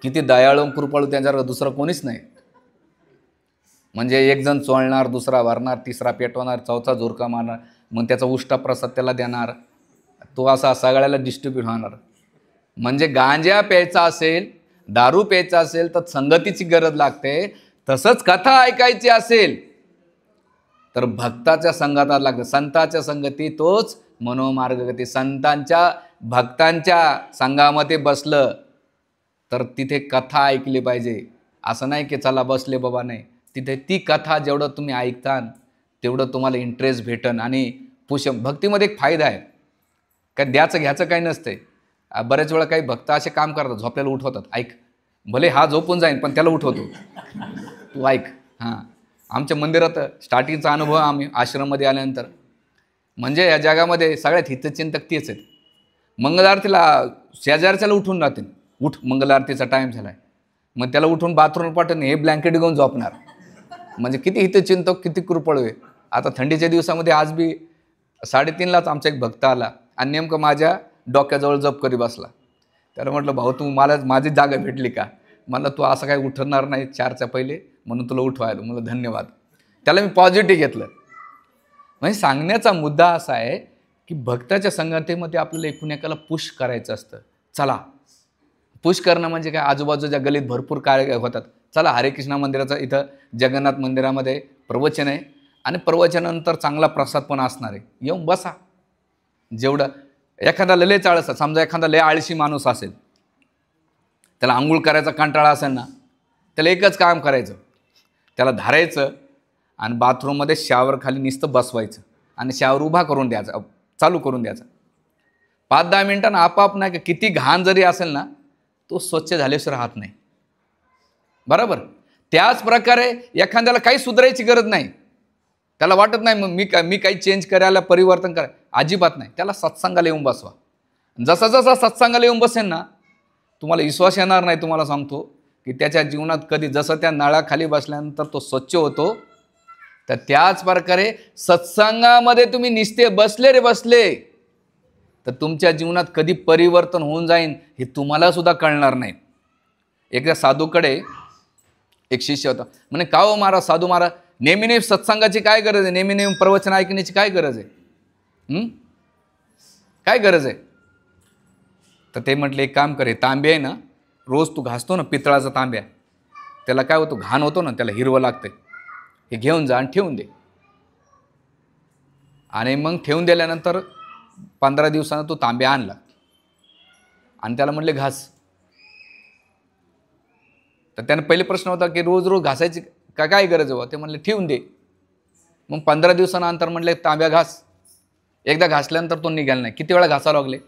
किती दयाळू कृपाळू, त्यांच्यावर दुसरा कोणीच नाही. म्हणजे एक जण चोळणार, दुसरा भरणार, तिसरा पेटवणार, चौथा झुरका मारणार, मग त्याचा उष्टा प्रसाद त्याला देणार, तो असा सगळ्याला डिस्ट्रीब्यूट होणार. म्हणजे गांजा प्यायचा असेल, दारू प्यायचा असेल तर संगतीची गरज लागते. तसंच कथा ऐकायची असेल तर भक्ताच्या संगतात लागतं. संताच्या संगती तोच मनोमार्गगती. संतांच्या भक्तांच्या संघामध्ये बसलं तर तिथे कथा ऐकली पाहिजे. असं नाही की चला बसले बाबा, नाही. तिथे ती कथा जेवढं तुम्ही ऐकतान तेवढं तुम्हाला इंटरेस्ट भेटन. आणि भक्तीमध्ये एक फायदा आहे, काय द्यायचं घ्यायचं काही नसते. बऱ्याच वेळा काही भक्त असे काम करतात, झोपल्याला उठवतात. ऐक, भले हा झोपून जाईन पण त्याला उठवतो, तू ऐक. हां, आमच्या मंदिरात स्टार्टिंगचा अनुभव आम्ही आश्रममध्ये आल्यानंतर, म्हणजे या जगामध्ये सगळ्यात हितचिंतक तेच आहेत. मंगलारतीला शेजारच्याला उठून राहतील, उठ मंगलारतीचा टाईम झाला आहे, मग त्याला उठून बाथरूम पाठवून हे ब्लँकेट घेऊन झोपणार. म्हणजे किती हितचिंतक, किती कृपळ आहे. आता थंडीच्या दिवसामध्ये आज बी 3:30लाच आमचा एक भक्त आला आणि नेमकं माझ्या डोक्याजवळ जप करी बसला. त्याला म्हटलं, भाऊ तू मला माझी जागा भेटली का? मला तू असं काही उठणार नाही 4च्या पहिले, म्हणून तुला उठवायला. मला धन्यवाद. त्याला मी पॉझिटिव्ह घेतलं. म्हणजे सांगण्याचा मुद्दा असा आहे की भक्ताच्या संगतीमध्ये आपल्याला एकूण पुश करायचं असतं. चला, पुश करणं म्हणजे काय, आजूबाजूच्या गलीत भरपूर काय होतात, चला हरे कृष्णा मंदिराचं इथं जगन्नाथ मंदिरामध्ये प्रवचन आहे आणि प्रवचनानंतर चांगला प्रसाद पण असणार आहे, येऊन बसा. जेवढं एखादा लय चाळस, समजा एखादा लय आळशी माणूस असेल, त्याला आंघोळ करायचा कंटाळा असेल ना, त्याला एकच काम करायचं, त्याला धरायचं आणि बाथरूममध्ये शावर खाली नुसतं बसवायचं आणि शावर उभा करून द्यायचा, चालू करून द्यायचा. 5-10 मिनिटांना आपाप नाही का किती घाण जरी असेल ना, तो स्वच्छ झाल्याशिवाय राहत नाही. बरोबर. त्याच प्रकारे एखाद्याला काही सुधारायची गरज नाही, त्याला वाटत नाही मग मी काही चेंज करायला, परिवर्तन करायला, अजिबात नाही. त्याला सत्संगाला येऊन बसवा. जसा जसा सत्संगाला येऊन बसेल ना, तुम्हाला विश्वास येणार नाही. तुम्हाला सांगतो की त्याच्या जीवनात कधी जसं त्या नळाखाली बसल्यानंतर तो स्वच्छ होतो, तर त्याच प्रकारे सत्संगामध्ये तुम्ही निस्ते बसले रे बसले तर तुमच्या जीवनात कधी परिवर्तन होऊन जाईन हे तुम्हाला सुद्धा कळणार नाही. एकदा साधूकडे एक शिष्य होता. म्हणे, का हो महाराज, साधू महाराज, नेहमी नेहमी सत्संगाची काय गरज आहे, नेहमी नेहमी प्रवचन ऐकण्याची काय गरज आहे, काय गरज आहे? तर ते म्हटले, एक काम करे, तांबे आहे ना, रोज तू घासतो ना पितळाचा तांब्या, त्याला काय होतो, घाण होतो ना, त्याला हिरवं लागतंय, हे घेऊन जा आणि ठेवून दे. आणि मग ठेवून दिल्यानंतर 15 दिवसानं तो तांब्या आणला आणि त्याला म्हटले घास. तर त्याने पहिले प्रश्न होता की रोज रोज घासायची काय गरज आहे? ते म्हणले ठेवून दे. मग 15 दिवसानंतर म्हटले तांब्या घास. एकदा घासल्यानंतर तो निघाला नाही. किती वेळा घासावं लागले?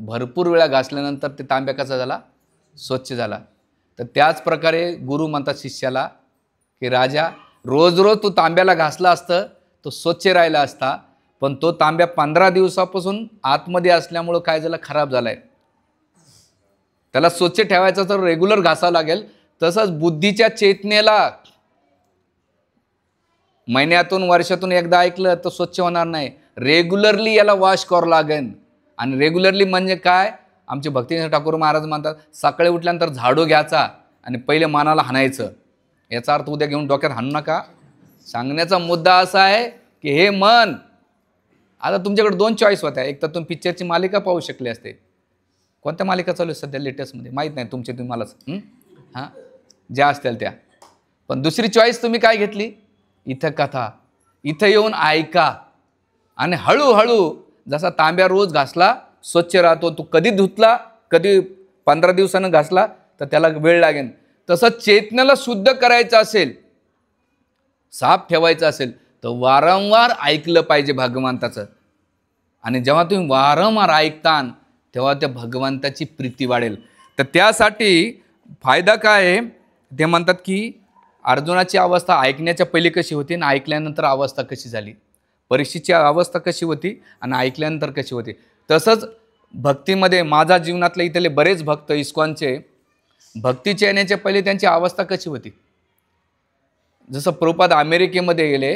भरपूर वेळा घासल्यानंतर ते तांब्या कसा झाला? स्वच्छ झाला. तर त्याच प्रकारे गुरु म्हणतात शिष्याला की राजा, रोज रोज तू तांब्याला घासला असतं तो स्वच्छ राहिला असता, पण तो तांब्या 15 दिवसापासून आतमध्ये असल्यामुळं काय झालं, खराब झालाय. त्याला स्वच्छ ठेवायचा तर रेग्युलर घासावं लागेल. तसंच बुद्धीच्या चेतनेला महिन्यातून वर्षातून एकदा ऐकलं तर स्वच्छ होणार नाही. रेग्युलरली याला वॉश करावं लागेल. आणि रेग्युलरली म्हणजे काय, आमचे भक्तिसिंह ठाकूर महाराज म्हणतात, सकाळी उठल्यानंतर झाडू घ्यायचा आणि पहिले मानाला हाणायचं. याचा अर्थ उद्या घेऊन डोक्यात हाणू नका. सांगण्याचा मुद्दा असा आहे की हे मन, आता तुमच्याकडे 2 चॉईस होत्या. एक तर तुम्ही पिक्चरची मालिका पाहू शकले असते. कोणत्या मालिका चालू आहे सध्या लेटेस्टमध्ये माहीत नाही, तुमचे तुम्ही मलाच हां ज्या असतील त्या. पण दुसरी चॉईस तुम्ही काय घेतली, इथं कथा, इथं येऊन ऐका. आणि हळूहळू जसा तांब्या रोज घासला स्वच्छ राहतो, तो कधी धुतला, कधी 15 दिवसानं घासला तर त्याला वेळ लागेल. तसं चेतनेला शुद्ध करायचं असेल, साफ ठेवायचं असेल तर वारंवार ऐकलं पाहिजे भगवंताचं. आणि जेव्हा तुम्ही वारंवार ऐकता तेव्हा त्या भगवंताची प्रीती वाढेल. तर त्यासाठी फायदा काय आहे, ते म्हणतात की अर्जुनाची अवस्था ऐकण्याच्या पहिले कशी होती आणि ऐकल्यानंतर अवस्था कशी झाली, परीक्षेची अवस्था कशी होती आणि ऐकल्यानंतर कशी होती. तसंच भक्तीमध्ये माझा जीवनातले इथले बरेच भक्त इस्कॉनचे भक्तीचे येण्याच्या पहिले त्यांची अवस्था कशी होती. जसं प्रभुपाद अमेरिकेमध्ये गेले,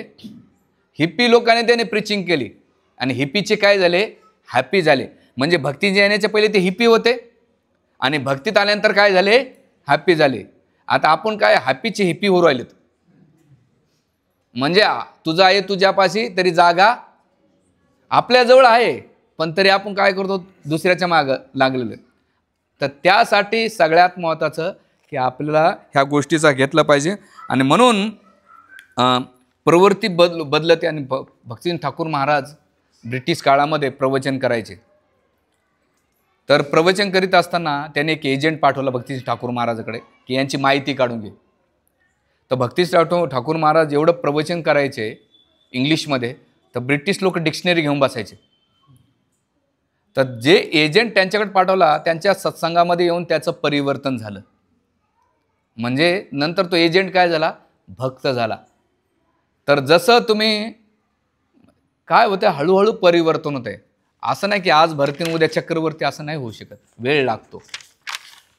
हिप्पी लोकांनी त्याने प्रिचिंग केली आणि हिप्पीचे काय झाले, हॅपी झाले. म्हणजे भक्तीचे येण्याच्या पहिले ते हिप्पी होते आणि भक्तीत आल्यानंतर काय झाले, हॅपी झाले. आता आपण काय हॅपीचे हिप्पी होऊ राहिलेत. म्हणजे तुझं आहे तुझ्यापाशी तरी जागा आपल्याजवळ आहे, पण तरी आपण काय करतो, दुसऱ्याच्या मागं लागलेलं. तर त्यासाठी सगळ्यात महत्त्वाचं की आपल्याला ह्या गोष्टीचा घेतलं पाहिजे. आणि म्हणून प्रवृत्ती बदलते. आणि भक्तिसिंह ठाकूर महाराज ब्रिटिश काळामध्ये प्रवचन करायचे. तर प्रवचन करीत असताना त्याने एक एजंट पाठवला भक्तिसिंह ठाकूर महाराजाकडे की यांची माहिती काढून घे. तर भक्तिसिंह ठाकूर महाराज एवढं प्रवचन करायचे इंग्लिशमध्ये, तर ब्रिटिश लोक डिक्शनरी घेऊन बसायचे. तर जे एजंट त्यांच्याकडे पाठवला त्यांच्या सत्संगामध्ये येऊन त्याचं परिवर्तन झालं. म्हणजे नंतर तो एजंट काय झाला, भक्त झाला. तर जसं तुम्ही काय होतं, हळूहळू परिवर्तन होत आहे. असं नाही की आज भरतीन उद्या चक्रवर्ती, असं नाही होऊ शकत, वेळ लागतो.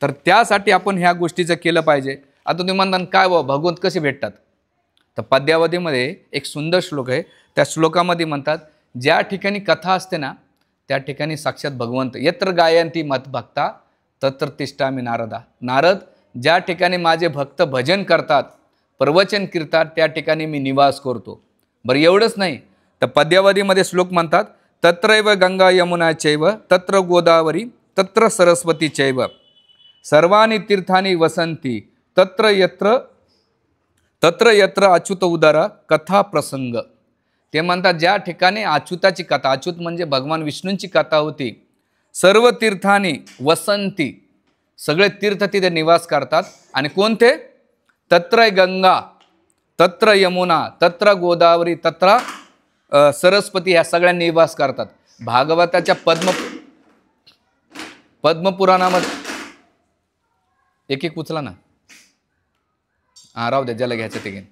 तर त्यासाठी आपण ह्या गोष्टीचं केलं पाहिजे. आता तुम्ही म्हणता काय भगवंत कसे भेटतात, तर पद्यावधीमध्ये एक सुंदर श्लोक आहे. त्या श्लोकामध्ये म्हणतात, ज्या ठिकाणी कथा असते ना त्या ठिकाणी साक्षात भगवंत, यत्र गायंती मत भक्ता तत्र तिष्ठामि नारदा. नारद, ज्या ठिकाणी माझे भक्त भजन करतात, प्रवचन करतात, त्या ठिकाणी मी निवास करतो. बरं एवढंच नाही, तर पद्यावधीमध्ये श्लोक म्हणतात, तत्रैव गंगा यमुना चैव तत्र गोदावरी तत्र सरस्वती चैव सर्वाणि तीर्थानि वसंती तत्र यत्र अच्युत उदर कथा प्रसंग. ते म्हणतात ज्या ठिकाणी अच्युताची कथा, अच्युत म्हणजे भगवान विष्णूंची कथा होती, सर्व तीर्थानी वसंती, सगळे तीर्थ तिथे निवास करतात. आणि कोणते, तत्र गंगा तत्र यमुना तत्र गोदावरी तत्र सरस्वती, ह्या सगळ्या निवास करतात. भागवताच्या पद्मपुराणामध्ये एक एक उचला ना, राहू द्या, ज्याला घ्यायचं ते घेईन.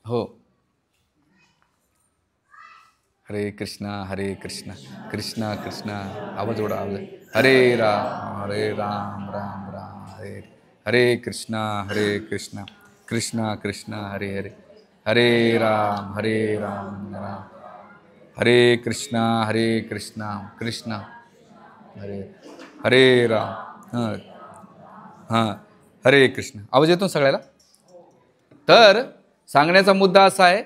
हो, हरे कृष्णा कृष्णा कृष्णा, आवाज ओढा, आवाज, हरे राम राम राम हरे हरे कृष्णा कृष्णा कृष्णा हरे हरे, हरे राम राम हरे कृष्णा कृष्णा हरे हरे राम. हां हरे कृष्ण. आवाज येतो सगळ्याला. तर सांगण्याचा मुद्दा असा आहे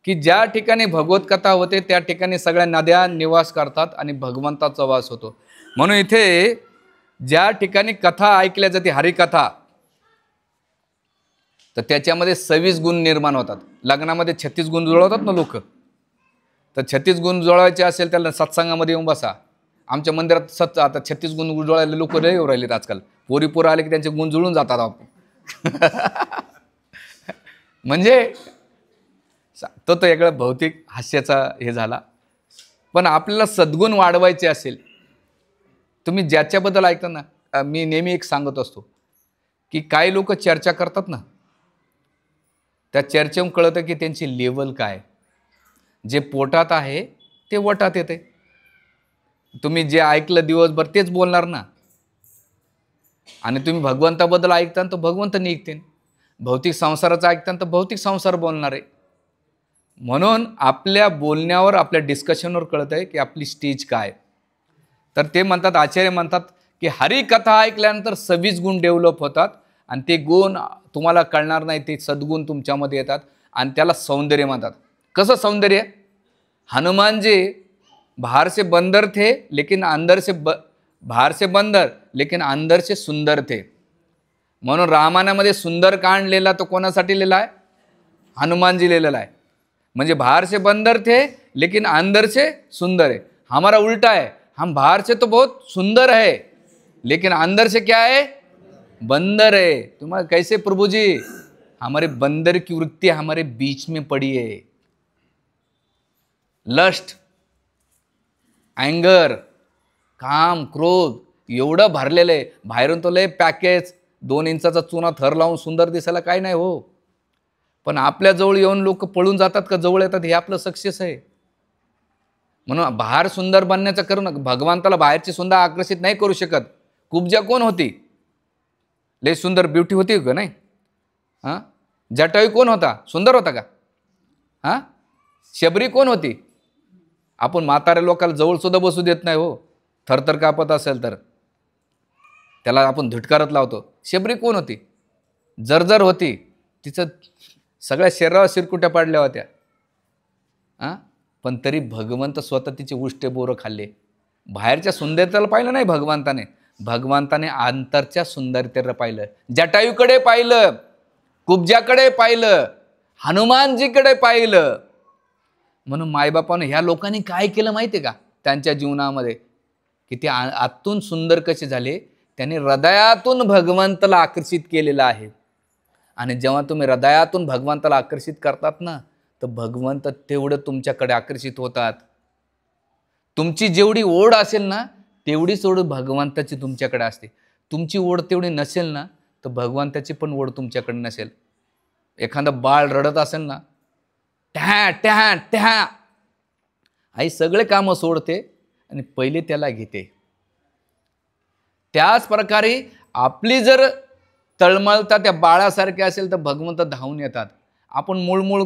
की ज्या ठिकाणी भगवत कथा होते त्या ठिकाणी सगळ्या नद्या निवास करतात आणि भगवंताचा वास होतो. म्हणून इथे ज्या ठिकाणी कथा ऐकल्या जाते, हरिकथा, तर त्याच्यामध्ये 26 गुण निर्माण होतात. लग्नामध्ये 36 गुण जुळवतात ना लोक, तर 36 गुण जुळवायचे असेल त्याला सत्संगामध्ये येऊन बसा. आमच्या मंदिरात आता 36 गुण जुळवायला लोक लय येऊ राहिलेत आजकाल. पोरी आले की त्यांचे गुण जुळून जातात आपण. म्हणजे तो वेगळा भौतिक हास्याचा हे झाला. पण आपल्याला सद्गुण वाढवायचे असेल, तुम्ही ज्याच्याबद्दल ऐकता ना, मी नेहमी एक सांगत असतो की काही लोक चर्चा करतात ना, त्या चर्चेहून कळतं की त्यांची लेवल काय. जे पोटात आहे ते वटात येते. तुम्ही जे ऐकलं दिवसभर तेच बोलणार ना. आणि तुम्ही भगवंताबद्दल ऐकता तर भगवंत निघतील. भौतिक संसाराचं ऐकता तर भौतिक संसार बोलणार आहे. म्हणून आपल्या बोलण्यावर, आपल्या डिस्कशनवर कळत आहे की आपली स्टेज काय. तर ते म्हणतात, आचार्य म्हणतात की हरिकथा ऐकल्यानंतर 26 गुण डेव्हलप होतात आणि ते गुण तुम्हाला कळणार नाही, ते सद्गुण तुमच्यामध्ये येतात आणि त्याला सौंदर्य म्हणतात. कसं सौंदर्य? हनुमान जी बाहर से बंदर थे लेकिन अंदर से बाहर से बंदर लेकिन अंदर से सुंदर थे. म्हणून रामायणामध्ये सुंदरकांड लिहिला तो कोणासाठी लिहिला आहे? हनुमानजी लिहिलेला आहे. म्हणजे बाहर से बंदर थे लेकिन अंदर से सुंदर है. हमारा उल्टा है, हम बाहर से तो बहुत सुंदर है लेकिन अंदर से क्या है? बंदर है. तुम्हारा कैसे प्रभु जी? हमारे बंदर की वृत्ति हमारे बीच में पड़ी है. लस्ट, अँगर, काम, क्रोध एवढं भरलेलं आहे. बाहेरून तो लय पॅकेज 2 इंचाचा चुना थर लावून सुंदर दिसायला काही नाही हो. पण आपल्या जवळ येऊन लोक पळून जातात का जवळ येतात, हे आपलं सक्सेस आहे. म्हणून बाहेर सुंदर बनण्याचं करू नका. भगवंताला बाहेरची सुंदर आकर्षित नाही करू शकत. कुब्जा कोण होती? लय सुंदर ब्युटी होती का नाही? हां, जटायू कोण होता? सुंदर होता का? हां, शबरी कोण होती? आपण म्हाताऱ्या लोकांना जवळ सुद्धा बसू देत नाही हो. थरथर कापत असेल तर त्याला आपण धुटकारत लावतो. शबरी कोण होती? जर्जर होती. तिचं सगळ्या शरीरावर शिरकुट्या पाडल्या होत्या. हां, पण तरी भगवंत स्वतः तिचे उष्टे बोरं खाल्ले. बाहेरच्या सुंदरतेला पाहिलं नाही भगवंताने. भगवंताने अंतरच्या सुंदरतेला पाहिलं. जटायूकडे पाहिलं, कुब्जाकडे पाहिलं, हनुमानजीकडे पाहिलं. म्हणून मायबापानं ह्या लोकांनी काय केलं माहिती आहे का त्यांच्या जीवनामध्ये, की ते आतून सुंदर कसे झाले. त्यांनी हृदयातून भगवंताला आकर्षित केलेलं आहे. आणि जेव्हा तुम्ही हृदयातून भगवंताला आकर्षित करतात ना, तर भगवंत तेवढं तुमच्याकडे आकर्षित होतात. तुमची जेवढी ओढ असेल ना, तेवढीच ओढ भगवंताची तुमच्याकडे असते. तुमची ओढ तेवढी नसेल ना, तर भगवंताची पण ओढ तुमच्याकडे नसेल. एखादं बाळ रडत असेल ना, टॅ टॅ टॅ, आई सगळे कामं सोडते आणि पहिले त्याला घेते. त्याच प्रकारे आपली जर तळमळता त्या बाळासारखे असेल तर भगवंत धावून येतात. आपण मूळ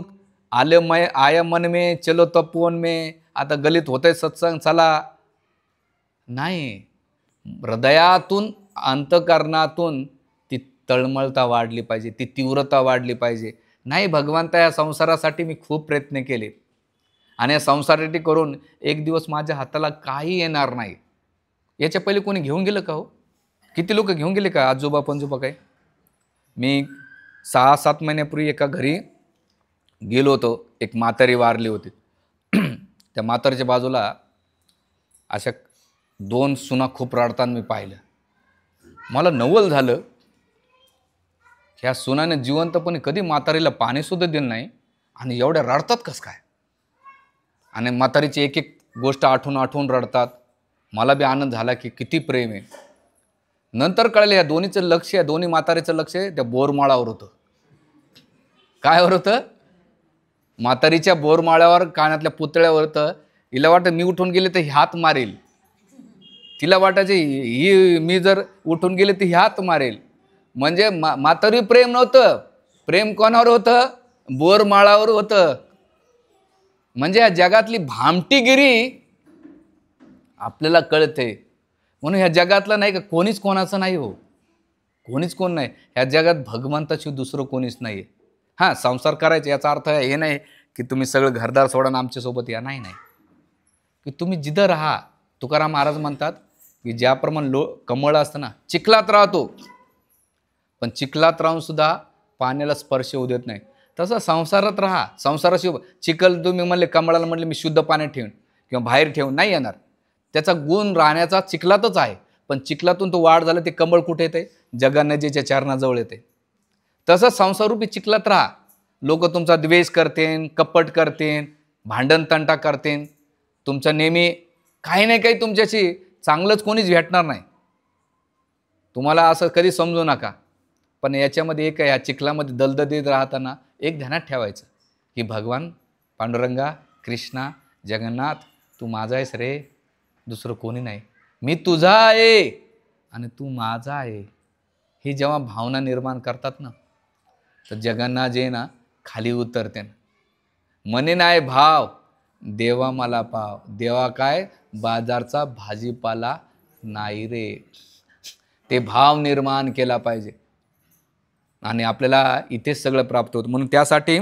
आले मैं आया मन में चलो तपोवन में, आता गलित होतंय सत्संग चला, नाही. हृदयातून अंतःकरणातून ती तळमळता वाढली पाहिजे, ती तीव्रता वाढली पाहिजे. नाही, भगवंता या संसारासाठी मी खूप प्रयत्न केले आणि या संसारासाठी करून एक दिवस माझ्या हाताला काही येणार नाही. याच्या पहिले कोणी घेऊन गेलं का हो? किती लोक घेऊन गेले का? आजोबा पंजोबा काय? मी 6-7 महिन्यापूर्वी एका घरी गेलो होतो. एक म्हातारी वारली होती. त्या म्हातारीच्या बाजूला अशा 2 सुना खूप रडताना मी पाहिलं. मला नवल झालं, ह्या सुनाने जिवंतपणे कधी म्हातारीला पाणीसुद्धा दिलं नाही आणि एवढ्या रडतात कसं काय? आणि म्हातारीची एक एक गोष्ट आठवून रडतात. मला बी आनंद झाला की किती प्रेम आहे. नंतर कळलं या दोन्हीचं लक्ष, या दोन्ही म्हातारीचं लक्ष त्या बोरमाळावर होतं. कायवर होतं? म्हातारीच्या बोरमाळ्यावर, कानातल्या पुतळ्यावर होतं. हिला वाटतं मी उठून गेले तर ही हात मारेल. तिला वाटायचे ही मी जर उठून गेले तर ही हात मारेल. म्हणजे म्हातारी प्रेम नव्हतं. प्रेम कोणावर होतं? बोरमाळावर होतं. म्हणजे या जगातली भामटीगिरी आपल्याला कळते. म्हणून ह्या जगातलं नाही का कोणीच कोणाचं नाही हो. कोणीच कोण नाही ह्या जगात. भगवंताशी दुसरं कोणीच नाही. हां, संसार करायचा याचा अर्थ हे नाही की तुम्ही सगळं घरदार सोडा आणि आमच्यासोबत या. नाही, की तुम्ही जिथं राहा. तुकाराम महाराज म्हणतात की ज्याप्रमाणे कमळ असतं ना, चिखलात राहतो पण चिखलात राहून सुद्धा पाण्याला स्पर्श होऊ देत नाही, तसं संसारात राहा. संसाराशी चिखल तुम्ही म्हणले, कमळाला म्हणले मी शुद्ध पाण्यात ठेवून किंवा बाहेर ठेवून, नाही येणार. त्याचा गुण राहण्याचा चिखलातच आहे. पण चिखलातून तो वाढ झाला ते कमळ कुठे येते? जगन्नाथजीच्या चरणाजवळ येते. तसं संसारूपी चिखलात राहा. लोक तुमचा द्वेष करतील, कपट करतील, भांडण तंटा करतील. तुमच्या नेहमी काही नाही काही तुमच्याशी चांगलंच कोणीच भेटणार नाही. तुम्हाला असं कधी समजू नका. पण याच्यामध्ये एक आहे, या चिखलामध्ये दलदलीत राहताना एक ध्यानात ठेवायचं की भगवान पांडुरंगा कृष्णा जगन्नाथ तू माझा आहेस रे, दुसरं कोणी नाही, मी तुझा आहे आणि तू माझा आहे. ही जेव्हा भावना निर्माण करतात ना, तर जगन्नाथ जे ना खाली उतरते ना. मने नाही भाव देवा मला पाव, देवा काय बाजारचा भाजीपाला नाही रे. ते भाव निर्माण केला पाहिजे आणि आपल्याला इथेच सगळं प्राप्त होतं. म्हणून त्यासाठी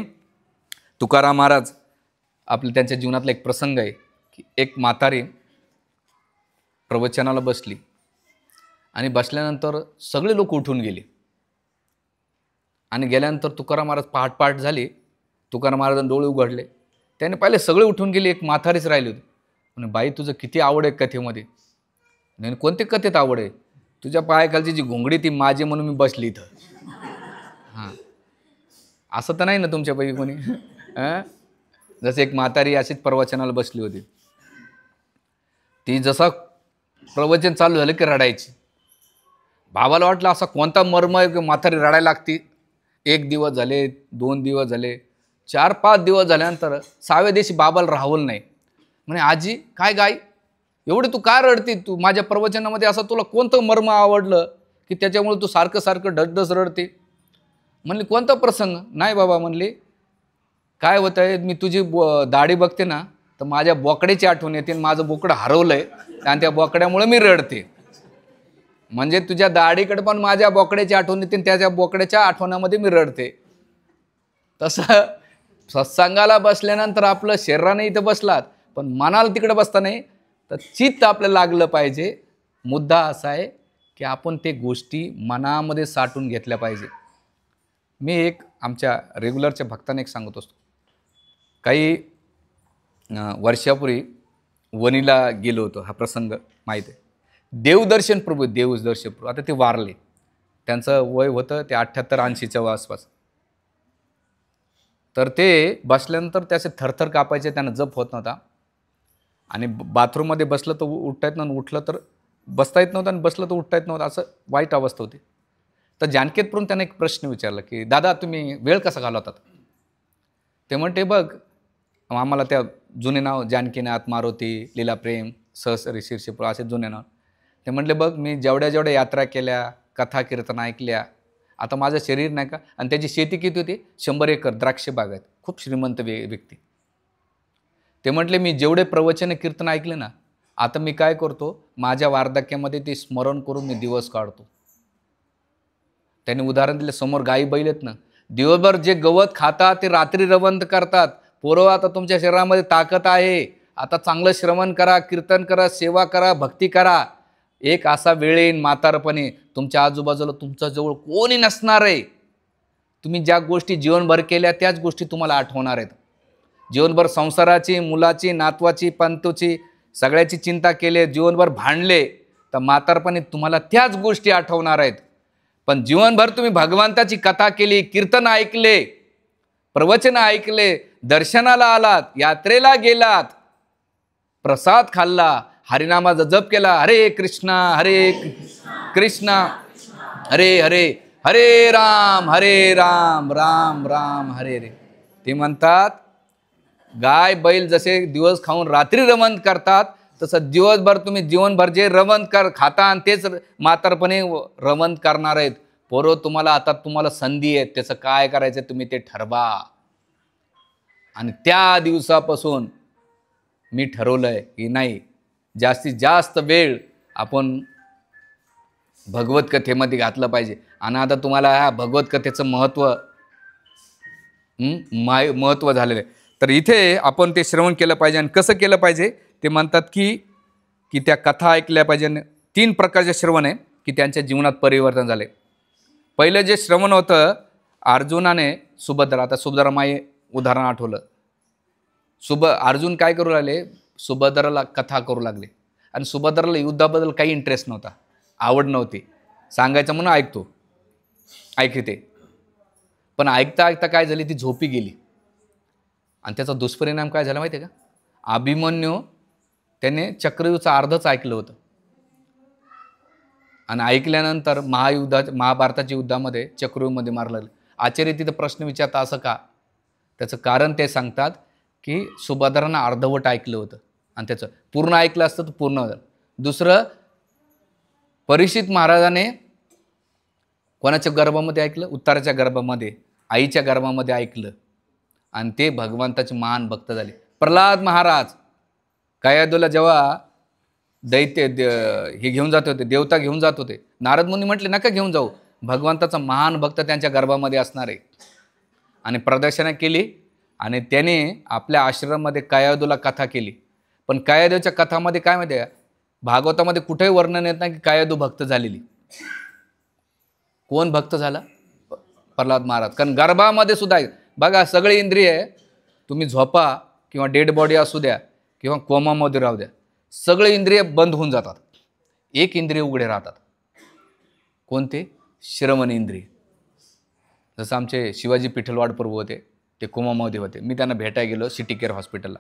तुकाराम महाराज आपल्या त्यांच्या जीवनातला एक प्रसंग आहे की एक म्हातारी प्रवचनाला बसली आणि बसल्यानंतर सगळे लोक उठून गेले आणि गेल्यानंतर तुकाराम महाराज पहाट झाली. तुकाराम महाराजांनी डोळे उघडले, त्याने पाहिले सगळे उठून गेले, एक म्हातारीच राहिली होती. म्हणे बाई तुझं किती आवड आहे कथेमध्ये. नाही कोणते कथेत आवड आहे, तुझ्या पायाखालची जी घोंगडी ती माझी म्हणून मी बसली इथं. हां असं तर नाही ना तुमच्यापैकी कोणी? जसं एक म्हातारी अशीच प्रवचनाला बसली होती. ती जसं प्रवचन चालू झालं की रडायची. बाबाला वाटलं असा कोणता मर्म आहे की म्हातारी रडायला लागती. 1 दिवस झाले, 2 दिवस झाले, 4-5 दिवस झाल्यानंतर 6व्या दिवशी बाबाला राहवलं नाही. म्हणे आजी काय गाय एवढी तू का रडती, तू माझ्या प्रवचनामध्ये असं तुला कोणतं मर्म आवडलं की त्याच्यामुळे तू सारखं सारखं डसडस रडते. म्हणली कोणता प्रसंग? नाही बाबा म्हणली, काय होत आहे, मी तुझी दाढी बघते ना तर माझ्या बोकड्याची आठवण येते, माझं बोकडं हरवलंय आणि त्या बोकड्यामुळे मी रडते. म्हणजे तुझ्या दाढीकडे पण माझ्या बोकड्याची आठवण येते आणि त्याच्या बोकड्याच्या आठवणामध्ये मी रडते. तसं सत्संगाला बसल्यानंतर आपलं शरीराने इथं बसलात पण मनाला तिकडे बसता नाही, तर चित्त आपल्याला लागलं पाहिजे. मुद्दा असा आहे की आपण ते गोष्टी मनामध्ये साठवून घेतल्या पाहिजे. मी एक आमच्या रेग्युलरच्या भक्तांना एक सांगत असतो. काही वर्षापूर्वी वणीला गेलो होतो, हा प्रसंग माहीत आहे. देवदर्शन प्रभू आता ते वारले, त्यांचं वय होतं ते 78-80च्या आसपास. तर ते बसल्यानंतर त्याचे थरथर कापायचे, त्यांना जप होत नव्हता आणि बाथरूममध्ये बसलं तर उठता येत नव्हतं, उठलं तर बसता येत नव्हतं आणि बसलं तर उठता येत नव्हतं, असं वाईट अवस्था होती. तर जानकीतून त्यांना एक प्रश्न विचारला की दादा तुम्ही वेळ कसा घालवतात? ते म्हणते बघ आम्हाला त्या जुने नाव जानकीनाथ, मारुती, लीला प्रेम, सहस्री, शीर्षपूर असे जुने नाव. ते म्हटले बघ मी जेवढ्या यात्रा केल्या, कथा कीर्तन ऐकल्या, आता माझं शरीर नाही का, आणि त्याची शेती किती होती, 100 एकर द्राक्ष बाग आहेत, खूप श्रीमंत व्यक्ती. ते म्हटले मी जेवढे प्रवचन कीर्तन ऐकले ना, आता मी काय करतो, माझ्या वार्धक्यामध्ये ते स्मरण करून मी दिवस काढतो. त्यांनी उदाहरण दिले, समोर गाई बैल आहेत ना, दिवसभर जे गवत खातात ते रात्री रवंत करतात. पोरं आता तुमच्या शरीरामध्ये ताकद आहे, आता चांगलं श्रवण करा, कीर्तन करा, सेवा करा, भक्ती करा. एक असा वेळ येईन म्हातारपणे तुमच्या आजूबाजूला तुमच्याजवळ कोणी नसणार आहे. तुम्ही ज्या गोष्टी जीवनभर केल्या त्याच गोष्टी तुम्हाला आठवणार आहेत. जीवनभर संसाराची, मुलाची, नातवाची, पंतूची सगळ्याची चिंता केली, जीवनभर भांडले, तर म्हातारपणे तुम्हाला त्याच गोष्टी आठवणार आहेत. पण जीवनभर तुम्ही भगवंताची कथा केली, कीर्तन ऐकले, प्रवचन ऐकले, दर्शनाला आलात, यात्रेला गेलात, प्रसाद खाल्ला, हरिनामाचा जप केला, हरे कृष्णा हरे हरे, हरे राम राम राम हरे हरे. ते म्हणतात गाय बैल जसे दिवस खाऊन रात्री रवंत करतात, तसं दिवसभर तुम्ही जीवनभर जे रवंत खाता आणि तेच म्हातारपणे रवंत करणार आहेत. पोरं आता तुम्हाला संधी आहे, त्याचं काय करायचं तुम्ही ते ठरवा. आणि त्या दिवसापासून मी ठरवलंय की नाही, जास्तीत जास्त वेळ आपण भगवत कथेमध्ये घातलं पाहिजे. आणि आता तुम्हाला ह्या भगवत कथेचं महत्त्व झालेलं आहे. तर इथे आपण ते श्रवण केलं पाहिजे. आणि कसं केलं पाहिजे ते म्हणतात की त्या कथा ऐकल्या पाहिजे. 3 प्रकारचे श्रवण आहे की त्यांच्या जीवनात परिवर्तन झाले. पहिलं जे श्रवण होतं, अर्जुनाने आता सुभद्रा माई उदाहरण आठवलं. अर्जुन काय करू लागले, सुभद्राला कथा करू लागले. आणि सुभद्राला युद्धाबद्दल काही इंटरेस्ट नव्हता, आवड नव्हती, सांगायचं म्हणून ऐकते. पण ऐकता काय झाली, ती झोपी गेली. आणि त्याचा दुष्परिणाम काय झाला माहिती आहे का? अभिमन्यू त्याने चक्रव्यूहचं अर्धच ऐकलं होतं. आणि ऐकल्यानंतर महाभारताच्या युद्धामध्ये चक्रव्यूहमध्ये मारलं. आचार्य तिथं प्रश्न विचारता असं का? त्याचं कारण ते सांगतात की सुभद्रानं अर्धवट ऐकलं होतं आणि त्याचं पूर्ण ऐकलं असतं तर पूर्ण झालं. दुसरं, परीक्षित महाराजाने कोणाच्या गर्भामध्ये ऐकलं? उत्तराच्या गर्भामध्ये, आईच्या गर्भामध्ये ऐकलं आणि ते भगवंताचे महान भक्त झाले. प्रल्हाद महाराज कयादूला जेव्हा दैत्य हे घेऊन जात होते, देवता घेऊन जात होते, नारद मुनी म्हटले नका घेऊन जाऊ, भगवंताचा महान भक्त त्यांच्या गर्भामध्ये असणार आहे. आणि प्रदक्षिणा केली आणि त्याने आपल्या आश्रमामध्ये कयादूला कथा केली. पण कयादूच्या कथामध्ये काय माहिती आहे, भागवतामध्ये कुठेही वर्णन येत नाही की कयादू भक्त झालेली. कोण भक्त झाला? प्रल्हाद महाराज. कारण गर्भामध्ये सुद्धा बघा, सगळे इंद्रिय तुम्ही झोपा किंवा डेड बॉडी असू द्या किंवा कोमामध्ये राहू द्या, सगळे इंद्रिय बंद होऊन जातात, एक इंद्रिय उघडे राहतात. कोणते? श्रवण इंद्रिय. जसं आमचे शिवाजी पिठलवाड प्रभू होते, ते कोमामध्ये होते, मी त्यांना भेटायला गेलो सिटी केअर हॉस्पिटलला.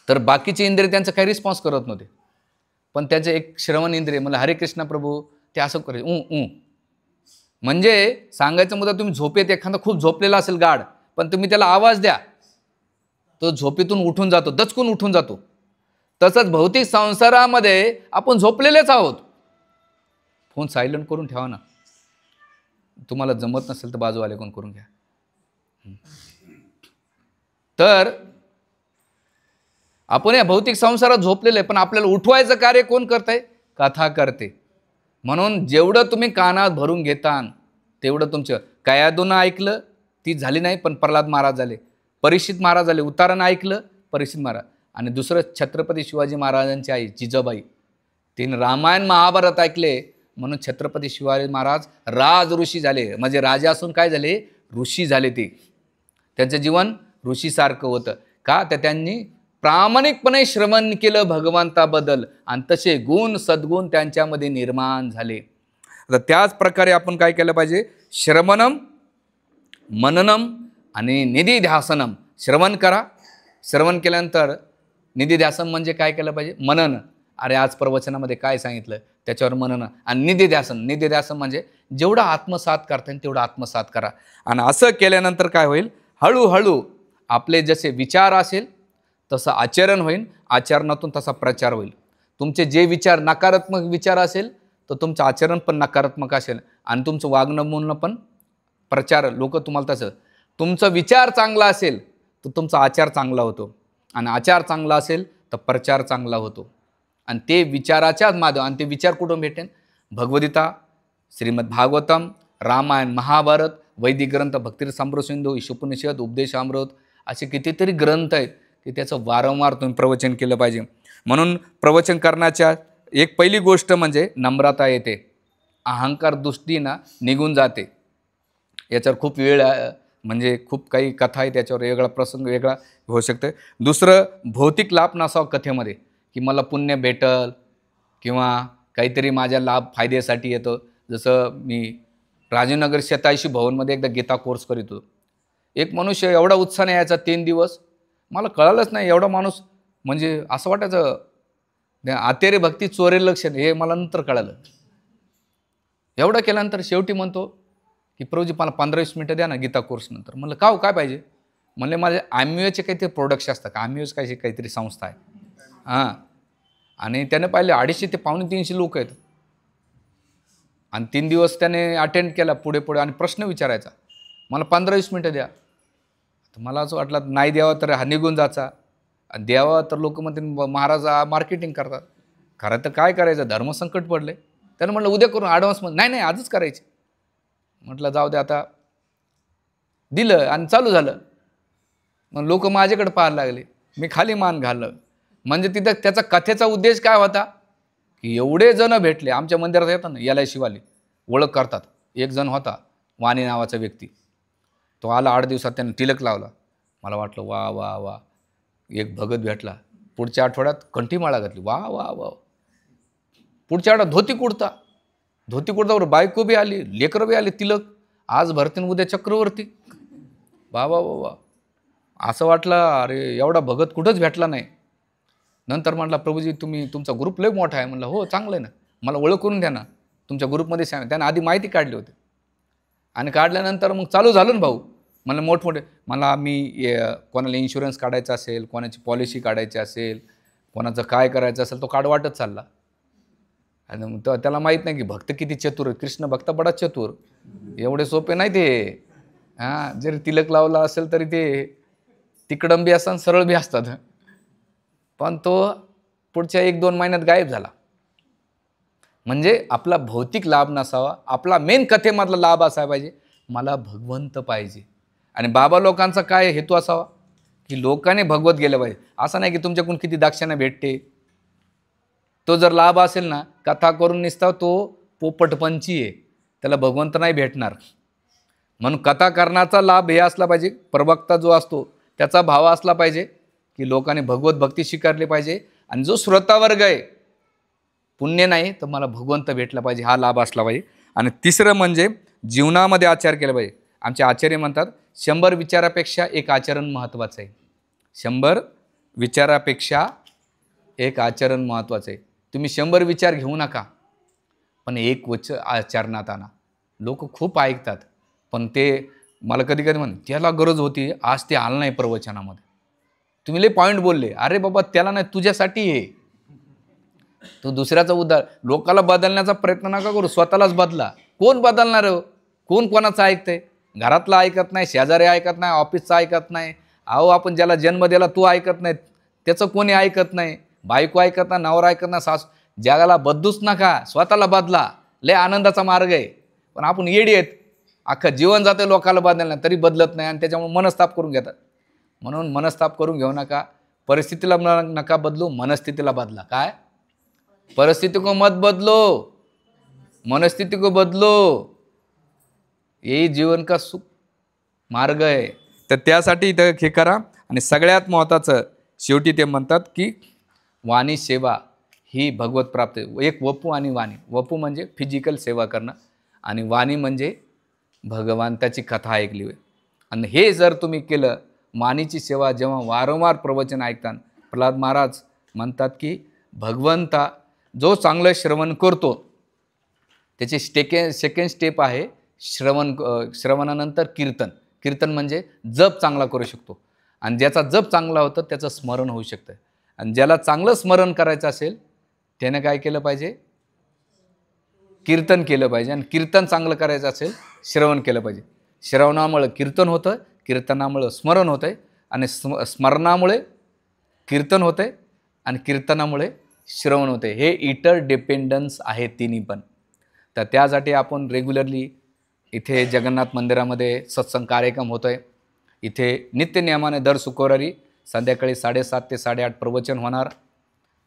तर बाकीचे इंद्रिय त्यांचं काही रिस्पॉन्स करत नव्हते, पण त्याचे एक श्रवण इंद्रिय, मला हरे कृष्ण प्रभू, ते असं करे म्हणजे सांगायचं मुद्दा, तुम्ही झोपेत एखादा खूप झोपलेला असेल गाढ, पण तुम्ही त्याला आवाज द्या, तो झोपेतून उठून जातो, दचकून उठून जातो. तसंच भौतिक संसारामध्ये आपण झोपलेलेच आहोत. फोन सायलेंट करून ठेवा ना, तुम्हाला जमत नसेल तर बाजूवाले कोण करून घ्या. तर आपण या भौतिक संसारात झोपलेले, पण आपल्याला उठवायचं कार्य कोण करतंय? कथा करते. म्हणून जेवढं तुम्ही कानात भरून घेता तेवढं तुमचं. कयादूनं ऐकलं, ती झाली नाही, पण प्रल्हाद महाराज झाले. परीक्षित महाराज झाले, उतारानं ऐकलं परीक्षित महाराज. आणि दुसरं, छत्रपती शिवाजी महाराजांची आई जिजाबाई, तिने रामायण महाभारत ऐकले, म्हणून छत्रपती शिवाजी महाराज राज ऋषी झाले. म्हणजे राजा असून काय झाले? ऋषी झाले. ते त्यांचं जीवन ऋषीसारखं होतं. का? तर त्यांनी प्रामाणिकपणे श्रवण केलं भगवंताबद्दल आणि तसे गुण सद्गुण त्यांच्यामध्ये निर्माण झाले. तर त्याच प्रकारे आपण काय केलं पाहिजे? श्रवणम, मननम आणि निधिध्यासनम. श्रवण करा, श्रवण केल्यानंतर निधिध्यासन म्हणजे काय केलं पाहिजे? मनन. अरे आज प्रवचनामध्ये काय सांगितलं त्याच्यावर मनन. आणि निधिध्यासन, निधिध्यासन म्हणजे जेवढं आत्मसात करता येईल तेवढं आत्मसात करा. आणि असं केल्यानंतर काय होईल? हळूहळू आपले जसे विचार असेल तसं आचरण होईल, आचरणातून तसा प्रचार होईल. तुमचे जे विचार नकारात्मक विचार असेल तर तुमचं आचरण पण नकारात्मक असेल आणि तुमचं वागणं बोलणं पण प्रचार, लोक तुम्हाला तसं. तुमचा विचार चांगला असेल तर तुमचा आचार चांगला होतो आणि आचार चांगला असेल तर प्रचार चांगला होतो. आणि ते विचाराच्याच माध्यम. आणि ते विचार कुठून भेटेन? भगवद्गीता, श्रीमद भागवतम, रामायण, महाभारत, वैदिक ग्रंथ, भक्तिरसामृत सिंधू, ईशोपनिषद, उपदेशामृत, असे कितीतरी ग्रंथ आहेत की त्याचं वारंवार तुम्ही प्रवचन केलं पाहिजे. म्हणून प्रवचन करण्याच्या एक पहिली गोष्ट म्हणजे नम्रता येते, अहंकार दृष्टीनं निघून जाते. याच्यावर खूप वेळ म्हणजे खूप काही कथा आहे, त्याच्यावर वेगळा प्रसंग वेगळा होऊ शकते. दुसरं, भौतिक लाभ नसावा कथेमध्ये, की मला पुण्य भेटल किंवा काहीतरी माझ्या लाभ फायद्यासाठी येतं. जसं मी राजीवनगर 87 भवनमध्ये एकदा गीता कोर्स करीत होतो. एक मनुष्य एवढा उत्साहाने यायचा 3 दिवस, मला कळालंच नाही एवढा माणूस, म्हणजे असं वाटायचं आतेरे भक्ती चोरे लक्षण, हे मला नंतर कळालं. एवढं केल्यानंतर शेवटी म्हणतो की प्रभूजी मला 15-20 मिनटं द्या ना गीता कोर्स नंतर. म्हणलं का हो, काय पाहिजे? म्हणले माझे आम्यूचे काहीतरी प्रोडक्ट्स असतात, आम्यूज काहीतरी संस्था आहे. हां, आणि त्याने पाहिले 250 ते 250 लोक आहेत. आणि 3 दिवस त्याने अटेंड केला पुढे पुढे आणि प्रश्न विचारायचा, मला 15-20 मिनटं द्या. तर मला असं वाटलं नाही द्यावा तर हा निघून जायचा, आणि द्यावा तर लोक म्हणते महाराज मार्केटिंग करतात. खरं तर काय करायचं, धर्मसंकट पडले. त्यानं म्हटलं उद्या करून ॲडव्हान्समध्ये. नाही नाही आजच करायचे. म्हटलं जाऊ दे आता. दिलं आणि चालू झालं. मग लोक माझ्याकडे पाहायला लागले, मी खाली मान घाललं. म्हणजे तिथं त्याचा कथेचा उद्देश काय होता की एवढे जण भेटले आमच्या मंदिरात, येतात ना याला शिवाली ओळख करतात. एक जण होता वाणी नावाचा व्यक्ती, तो आला 8 दिवसात, त्याने तिलक लावला. मला वाटलं वा वा वा, एक भगत भेटला. पुढच्या आठवड्यात कंठीमाळा घातली, वा वा वा. पुढच्या आठवड्यात धोती कुर्तावर बायको बी आली, लेकरं बी आली, तिलक. आज भरतीन उद्या चक्रवर्ती, वा वा वा वा. असं वाटलं अरे एवढा भगत कुठंच भेटला नाही. नंतर म्हटलं प्रभूजी तुमचा ग्रुप लय मोठा आहे. म्हणलं हो चांगलं आहे ना, मला ओळख करून द्या ना तुमच्या ग्रुपमध्ये सांगा. त्यानं आधी माहिती काढली होती आणि काढल्यानंतर मग चालू झालं ना भाऊ. मला मोठमोठे कोणाला इन्शुरन्स काढायचा असेल, कोणाची पॉलिसी काढायची असेल, कोणाचं काय करायचं असेल, तो काढ वाटत चालला. आणि मग त्याला माहीत नाही की भक्त किती चतुर आहे. कृष्ण भक्त बडा चतुर, एवढे सोपे नाही ते. हां, जरी तिलक लावला असेल तरी ते तिकडं बी असतात, सरळ बी असतात. पण तो पुढच्या 1-2 महिन्यात गायब झाला. म्हणजे आपला भौतिक लाभ नसावा, आपला मेन कथेमधला लाभ असायला पाहिजे, मला भगवंत पाहिजे. आणि बाबा लोकांचा काय हेतू असावा की लोकांनी भगवत गेलं पाहिजे. असं नाही की तुमच्याकडून किती दाक्षिणा भेटते, तो जर लाभ असेल ना, कथा करून निसता तो पोपटपंची आहे, त्याला भगवंत नाही भेटणार. म्हणून कथा करण्याचा लाभ हे असला पाहिजे, प्रवक्ता जो असतो त्याचा भाव असला पाहिजे की लोकांनी भगवत भक्ती स्वीकारली पाहिजे. आणि जो श्रोतावर्ग आहे, पुण्य नाही तर मला भगवंत भेटला पाहिजे, हा लाभ असला पाहिजे. आणि तिसरं म्हणजे जीवनामध्ये आचार केला पाहिजे. आमचे आचार्य म्हणतात 100 विचारापेक्षा एक आचरण महत्त्वाचं आहे. 100 विचारापेक्षा एक आचरण महत्त्वाचं आहे. तुम्ही 100 विचार घेऊ नका, पण एक आचरणात आणा. लोक खूप ऐकतात, पण ते मला कधी कधी म्हणतात त्याला गरज होती, आज ते आलं नाही प्रवचनामध्ये. तुम्ही लय पॉईंट बोलले, अरे बाबा त्याला नाही, तुझ्यासाठी आहे. तू दुसऱ्याचा उद्धार, लोकाला बदलण्याचा प्रयत्न नका करू, स्वतःलाच बदला. कोण बदलणार हो? कोण कोणाचं ऐकतंय? घरातलं ऐकत नाही, शेजारी ऐकत नाही, ऑफिसचं ऐकत नाही. अहो, आपण ज्याला जन्म दिला तो ऐकत नाही, त्याचं कोणी ऐकत नाही. बायको ऐकत नाही, नवरा ऐकत नाही, सासू. जगाला बदलूच नका, स्वतःला बदला. लय आनंदाचा मार्ग आहे. पण आपण येडी आहेत, अख्खं जीवन जातं लोकाला बदलणार तरी बदलत नाही, आणि त्याच्यामुळे मनस्ताप करून घेतात. म्हणून मनस्ताप करून घेऊ नका. परिस्थितीला नका बदलू, मनस्थितीला बदला. काय? परिस्थिती को मत बदलो, मनस्थिती को बदलो, यही जीवन का सुख मार्ग आहे. तर त्यासाठी इथं हे करा. आणि सगळ्यात महत्त्वाचं शेवटी ते म्हणतात की वाणी सेवा ही भगवत प्राप्त. एक वपू आणि वाणी. वपू म्हणजे फिजिकल सेवा करणं, आणि वाणी म्हणजे भगवंताची कथा ऐकली होय. आणि हे जर तुम्ही केलं, वाणीची सेवा, जेव्हा वारंवार प्रवचन ऐकता, प्रल्हाद महाराज म्हणतात की भगवंता जो चांगलं श्रवण करतो त्याची सेकंड स्टेप आहे श्रवणानंतर कीर्तन. कीर्तन म्हणजे जप चांगला करू शकतो, आणि ज्याचा जप चांगला होतं त्याचं स्मरण होऊ शकतं. आणि ज्याला चांगलं स्मरण करायचं असेल त्याने काय केलं पाहिजे? कीर्तन केलं पाहिजे. आणि कीर्तन चांगलं करायचं असेल श्रवण केलं पाहिजे. श्रवणामुळे कीर्तन होतं, कीर्तनामुळे स्मरण होतं, आणि स्मरणामुळे कीर्तन होते, आणि कीर्तनामुळे श्रवण होते. हे इंटरडिपेंडन्स आहे तिन्ही पण. तर त्यासाठी आपण रेग्युलरली इथे जगन्नाथ मंदिरामध्ये सत्संग कार्यक्रम होतो आहे. इथे नित्यनियमाने दर शुक्रवारी संध्याकाळी 7:30 ते 8:30 प्रवचन होणार.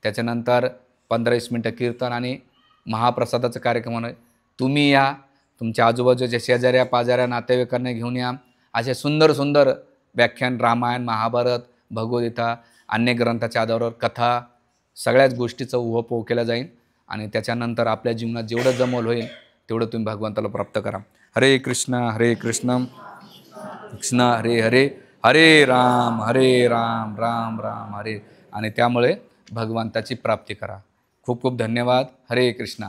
त्याच्यानंतर 15-20 मिनटं कीर्तन आणि महाप्रसादाचा कार्यक्रम होणार. तुम्ही या, तुमच्या आजूबाजूच्या शेजाऱ्या पाजाऱ्या नातेवाईकांना घेऊन या. असे सुंदर सुंदर व्याख्यान, रामायण, महाभारत, भगवद्गीता, अन्य ग्रंथाच्या आधारावर कथा, सगळ्याच गोष्टीचा उहापोह केला जाईल. आणि त्याच्यानंतर आपल्या जीवनात जेवढं जमल होईल तेवढं तुम्ही भगवंताला प्राप्त करा. हरे कृष्ण हरे कृष्ण कृष्ण हरे हरे, हरे राम राम राम हरे. आणि त्यामुळे भगवंताची प्राप्ती करा. खूप खूप धन्यवाद. हरे कृष्ण.